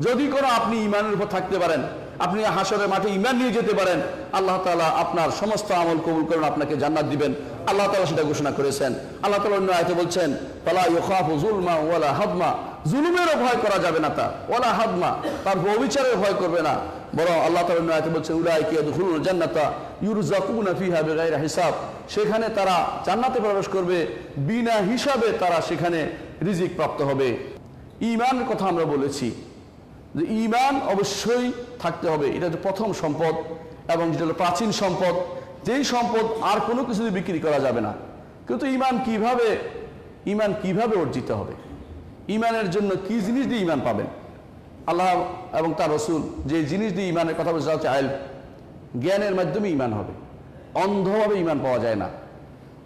যদি কোনো আপনি ইমানের উপর থাকতে পারেন, আপনি হাসরের মাঠে ইমান নিয়ে যেতে পারেন, আল্লাহ তাআলা আপনার সমস্ত আমল কবুল করেন, আপনাকে জান্নাত দিবেন। আল্লাহ তাআলা সেটা ঘোষণা করেছেন। আল্লাহ তাআলা অন্য আয়াতে বলছেন, ফালা ইউখাফু যুলমা ওয়ালা হাদমা, জুলুমেরও ভয় করা যাবে না, ওয়ালা হাদমা, তার অবিচারের ভয় করবে না, বরং আল্লাহ তাআলা অন্য আয়াতে বলছেন, উলাইকা ইয়াদখুলুনা জান্নাতা ইউরযাকুনা ফিহা বিগাইরি হিসাব, সেখানে তারা জান্নাতে প্রবেশ করবে, বিনা হিসাবে তারা সেখানে রিজিক প্রাপ্ত হবে। ঈমানের কথা আমরা বলেছি যে ঈমান অবশ্যই থাকতে হবে, এটা হচ্ছে প্রথম সম্পদ, এবং যেটা হলো প্রাচীন সম্পদ, যেই সম্পদ আর কোনো কিছু দিয়ে বিক্রি করা যাবে না। কিন্তু ঈমান কিভাবে অর্জিত হবে? ঈমানের জন্য কি জিনিস দিয়ে ঈমান পাবেন? আল্লাহ এবং তার রাসূল যে জিনিস দিয়ে ঈমানের কথা বলছে হচ্ছে ইলম, জ্ঞানের মাধ্যমে ঈমান হবে। অন্ধভাবে ঈমান পাওয়া যায় না।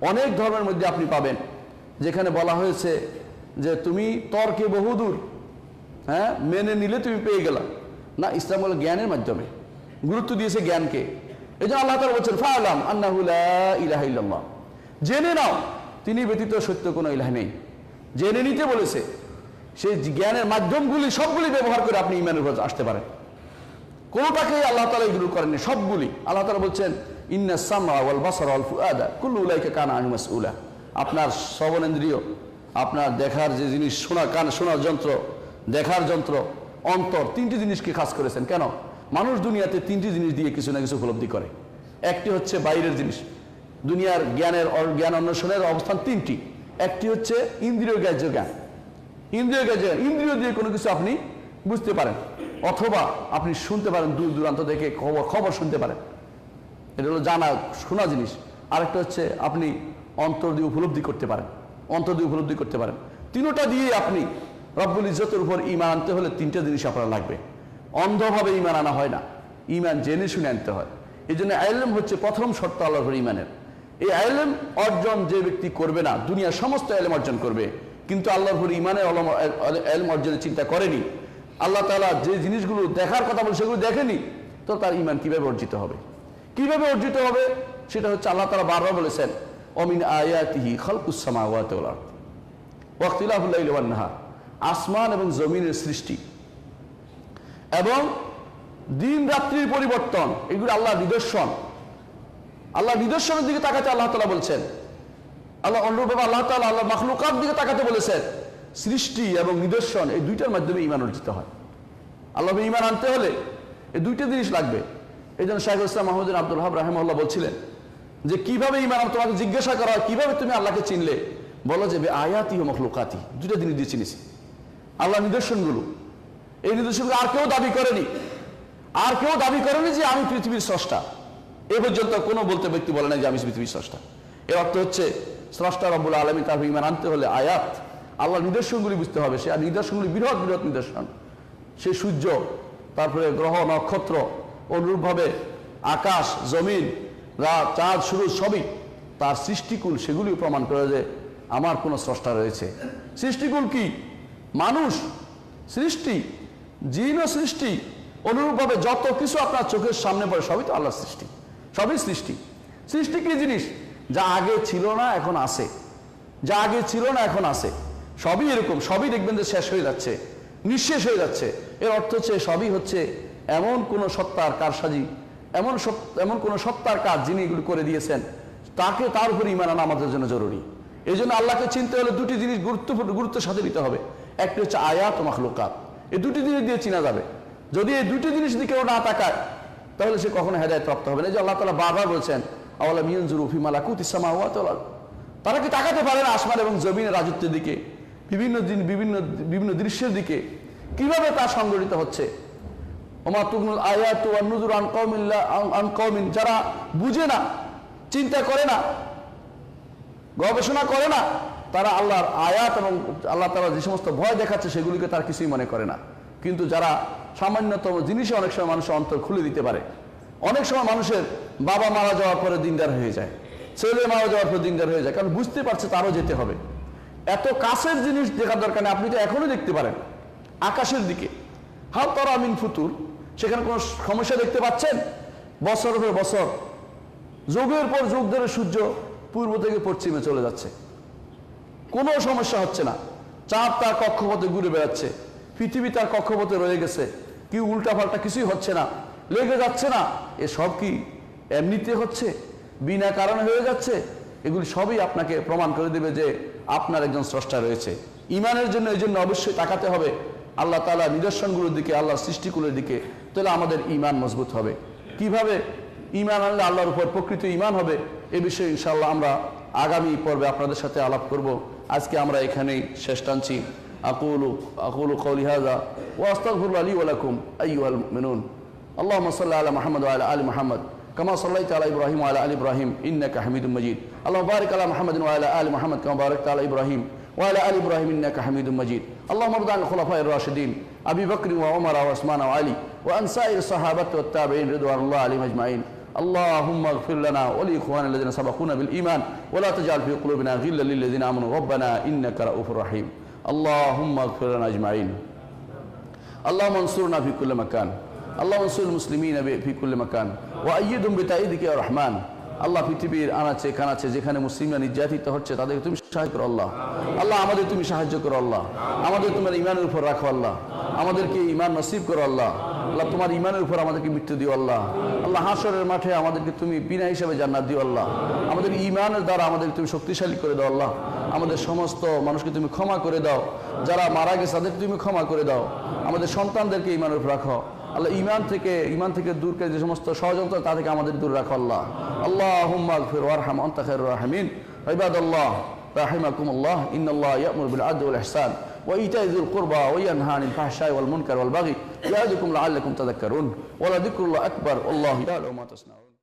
অনেক ধর্মের মধ্যে আপনি পাবেন যেখানে বলা হয়েছে যে তুমি তর্কে বহুদূর, হ্যাঁ, মেনে নিলে তুমি পেয়ে গেলা। না, ইসলাম হলো জ্ঞানের মাধ্যমে, গুরুত্ব দিয়েছে জ্ঞানকে। এই জন্য আল্লাহ তাআলা বলছেন, ফাআলাম আন্নাহু লা ইলাহা ইল্লাল্লাহ, জেনে নাও তিনি ব্যতীত সত্য কোনো ইলাহ নেই। জেনে নিতে বলেছে, সেই জ্ঞানের মাধ্যমগুলি সবগুলি ব্যবহার করে আপনি ঈমানের উপর আসতে পারেন। কোনোটাকেই আল্লাহ তাআলা ইগনোর করেননি, সবগুলি। আল্লাহ তাআলা বলছেন, ইন্নাস সামআ ওয়াল বাসারা ওয়াল ফুআদা কুল্লু উলাইকা কানা আনহু মাসউলা, আপনার শ্রবণেন্দ্রিয়, আপনার দেখার যে জিনিস, শোনার যন্ত্র, দেখার যন্ত্র, অন্তর, তিনটি জিনিসকে খাস করেছেন। কেন? মানুষ দুনিয়াতে তিনটি জিনিস দিয়ে কিছু না কিছু উপলব্ধি করে। একটি হচ্ছে বাইরের জিনিস, দুনিয়ার জ্ঞান অন্বেষণের অবস্থান তিনটি। একটি হচ্ছে ইন্দ্রিয় গ্রাহ্য জ্ঞান, ইন্দ্রিয় দিয়ে কোনো কিছু আপনি বুঝতে পারেন, অথবা আপনি শুনতে পারেন, দূর দূরান্ত থেকে খবর শুনতে পারেন, এটা হলো শোনা জিনিস। আরেকটা হচ্ছে আপনি অন্তর দিয়ে উপলব্ধি করতে পারেন। তিনোটা দিয়ে আপনি রব্বুল ইজ্জতের উপর ঈমান আনতে হলে তিনটা জিনিস আপনার লাগবে। অন্ধভাবে ঈমান আনা হয় না, ঈমান জেনে শুনে আনতে হয়। এই জন্য ইলম হচ্ছে প্রথম শর্ত আল্লাহর ঈমানের। এই ইলম অর্জন যে ব্যক্তি করবে না, দুনিয়ার সমস্ত ইলম অর্জন করবে, কিন্তু আল্লাহর উপর ঈমানের ইলম অর্জনের চিন্তা করেনি, আল্লাহ তাআলা যে জিনিসগুলো দেখার কথা বলে সেগুলো দেখেনি, তো তার ঈমান কিভাবে অর্জিত হবে? সেটা হচ্ছে আল্লাহ তাআলা বারবার বলেছেন, ওমিন আয়াতিহি খালকুস সামাওয়াতি ওয়াল আরদ ওয়া ইখতিলাফুল লাইলি ওয়ান নাহার, আসমান এবং জমিনের সৃষ্টি এবং দিন রাত্রির পরিবর্তন, এগুলো আল্লাহর নিদর্শন। আল্লাহর নিদর্শনের দিকে তাকাতে আল্লাহ তাআলা বলছেন। অনুরূপভাবে আল্লাহ তাআলা আল্লাহর মাখলুকাত দিকে তাকাতে বলেছেন। সৃষ্টি এবং নিদর্শন, এই দুইটার মাধ্যমে ঈমান অর্জিত হয়। আল্লাহর ঈমান আনতে হলে এই দুইটা জিনিস লাগবে। এই জন্য শাইখুল ইসলাম মাহমুদ বিন আব্দুল ওয়াহাব রাহিমাহুল্লাহ বলছিলেন যে কিভাবে ঈমান, তোমাকে জিজ্ঞাসা করা হয় কিভাবে তুমি আল্লাহকে চিনলে, বলো যে আয়াতি ও মখলুকাতি, দুইটা জিনিস দিয়ে চিনেছি। আল্লাহ নিদর্শনগুলো, এই নিদর্শনগুলো আর কেউ দাবি করেনি যে আমি পৃথিবীর স্রষ্টা। এ পর্যন্ত কোনো ব্যক্তি বলে না যে আমি পৃথিবীর স্রষ্টা। এর অর্থ হচ্ছে স্রষ্টা রব্বুল আলামিন, তার ঈমান আনতে হলে আয়াত, আল্লাহর নিদর্শনগুলি বুঝতে হবে। সে নিদর্শনগুলি বৃহৎ নিদর্শন, সে সূর্য, তারপরে গ্রহ নক্ষত্র, অনুরূপভাবে আকাশ জমিন, রাত চাঁদ সূরজ, সবই তার সৃষ্টিকুল, সেগুলিও প্রমাণ করে যে আমার কোনো স্রষ্টা রয়েছে। সৃষ্টিকুল কি? মানুষ সৃষ্টি, জিন সৃষ্টি, অনুরূপভাবে যত কিছু আপনার চোখের সামনে পড়ে সবই তো আল্লাহর সৃষ্টি, সবই সৃষ্টি। সৃষ্টি কি জিনিস? যা আগে ছিল না এখন আছে, সবই এরকম, সবই দেখবেন যে শেষ হয়ে যাচ্ছে, নিঃশেষ হয়ে যাচ্ছে। এর অর্থ হচ্ছে সবই হচ্ছে এমন কোন সত্তার কারসাজি, এমন কোন সত্তার কাজ যিনি এগুলো করে দিয়েছেন, তার উপর ঈমান আনা আমাদের জন্য জরুরি। এই জন্য আল্লাহকে চিনতে হলে দুটি জিনিস গুরুত্বের সাথে নিতে হবে। একটি হচ্ছে আয়াত ও মাখলুকাত, এই দুটি জিনিস দিয়ে চিনা যাবে। যদি এই দুটি জিনিস দিকে কেউ না তাকায় তাহলে সে কখনো হেদায়েত প্রাপ্ত হবে না। যে আল্লাহ তাআলা বারবার বলছেন, আওয়ালাম ইয়ানজুরু ফি মালাকুতিস সামাওয়াতি ওয়াল আরদ, তারা কি তাকাতে পারে না আসমান এবং জমিনের রাজত্বের দিকে, বিভিন্ন দৃশ্যের দিকে, কিভাবে তা সংগঠিত হচ্ছে। ওমা তুগনুল আয়াতু ওয়ান নুযুরু আন কওমিন, যারা বুঝে না, চিন্তা করে না, গবেষণা করে না, তারা আল্লাহর আয়াত এবং আল্লাহ তাআলা যে সমস্ত ভয় দেখাচ্ছে সেগুলিকে তার কিছুই মনে করে না। কিন্তু যারা সামান্যতম জিনিসে অনেক সময় মানুষের অন্তর খুলে দিতে পারে। অনেক সময় মানুষের বাবা মারা যাওয়ার পরে দিনদার হয়ে যায়, ছেলে মারা যাওয়ার পরে দিনদার হয়ে যায়, কারণ বুঝতে পারছে তারও যেতে হবে। এত কাছের জিনিস দেখার দরকার নেই, আপনি তো এখনো দেখতে পারেন আকাশের দিকে, হাল তারা মিন ফুতুর, সেখানে কোনো সমস্যা দেখতে পাচ্ছেন? বছরের পর বছর, যুগের পর যুগ ধরে সূর্য পূর্ব থেকে পশ্চিমে চলে যাচ্ছে, কোনো সমস্যা হচ্ছে না। চাঁদ তার কক্ষপথে ঘুরে বেড়াচ্ছে, পৃথিবী তার কক্ষপথে রয়ে গেছে, কি উল্টাপাল্টা কিছুই হচ্ছে না, লেগে যাচ্ছে না। এসব কি এমনিতে হচ্ছে, বিনা কারণে হয়ে যাচ্ছে? এগুলি সবই আপনাকে প্রমাণ করে দেবে যে আপনার একজন স্রষ্টা রয়েছে। ইমানের জন্য এই জন্য অবশ্যই তাকাতে হবে আল্লাহ তাআলার নিদর্শনগুলোর দিকে, আল্লাহর সৃষ্টিগুলোর দিকে, তাহলে আমাদের ইমান মজবুত হবে। কিভাবে ইমান আনলে আল্লাহর উপর প্রকৃত ইমান হবে, এ বিষয়ে ইনশাআল্লাহ আমরা আগামী পর্বে আপনাদের সাথে আলাপ করব। আজকে আমরা এখানেই শেষ টানছি। আকুলু কওলি হাযা ওয়া আস্তাগফিরুল্লাহ লি ওয়া লাকুম আইয়ুহাল মুমিনুন। আল্লাহুম্মা সাল্লি আলা মুহাম্মদ ওয়া আলা আলি মুহাম্মদ কামা সাল্লাইতা আলা ইব্রাহিম ওয়া আলা আলি ইব্রাহিম ইন্নাকা হামিদুম মাজিদ। আল্লাহুম্মা বারিক আলা মুহাম্মাদিন ওয়া আলা আলি মুহাম্মদ কামা বারাকতা আলা ইব্রাহিম ওয়া আলা আলি ইব্রাহিম ইন্নাকা হামিদুম মাজিদ। আল্লাহুম্মা রদি আনিল খুলাফাইর রাশিদিন আবি বকর ওয়া উমর ওয়া উসমান ওয়া আলী ওয়া আন সাইরিস সাহাবাতি ওয়াত তাবিঈন রিদওয়ানুল্লাহি আলাইহিম আজমাইন। اللهم اغفر لنا ولإخواننا الذين سبقونا بالإيمان ولا تجعل في قلوبنا غلا للذين آمنوا ربنا إنك رؤوف رحيم. اللهم اغفر لنا أجمعين. اللهم انصرنا في كل مكان. اللهم انصر المسلمين في كل مكان وأيدهم بتأييدك يا رحمن. আল্লাহ পৃথিবীর আনাচে কানাচে যেখানে মুসলিমরা নির্যাতিত হচ্ছে তাদেরকে তুমি সাহায্য করো আল্লাহ। আল্লাহ আমাদের তুমি সাহায্য করো আল্লাহ। আমাদের তোমার ইমানের উপর রাখো আল্লাহ। আমাদেরকে ইমান নসিব করো আল্লাহ। আল্লাহ তোমার ইমানের উপর আমাদেরকে মৃত্যু দিও আল্লাহ। আল্লাহ হাসরের মাঠে আমাদেরকে তুমি বিনা হিসাবে জান্নাত দিও আল্লাহ। আমাদের ইমানের দ্বারা আমাদের তুমি শক্তিশালী করে দাও আল্লাহ। আমাদের সমস্ত মানুষকে তুমি ক্ষমা করে দাও, যারা মারা গেছে তাদেরকে তুমি ক্ষমা করে দাও। আমাদের সন্তানদেরকে ইমানের উপর রাখো আল্লাহ। ইমান থেকে দূর করে যে সমস্ত ষড়যন্ত্র তা থেকে আমাদের দূর রাখো আল্লাহ। আল্লাহুম্মা আগফির ওয়ারহাম আনতা খায়রুর রাহিমিন। ইবাদাল্লাহ রাহিমাকুমুল্লাহ, ইন্নাল্লাহা ইয়া'মুরু বিল আদলি ওয়াল ইহসান ওয়া ইতা'i যিল কুরবা ওয়া ইয়ানহা আনিল ফাহশাই ওয়াল মুনকার ওয়াল বাগি ইয়া'iযুকুম লা'আল্লাকুম তাযাক্কারুন ওয়া লাযিকরুল্লাহি আকবার। আল্লাহু ইয়া'লামু মা তাসনাউন।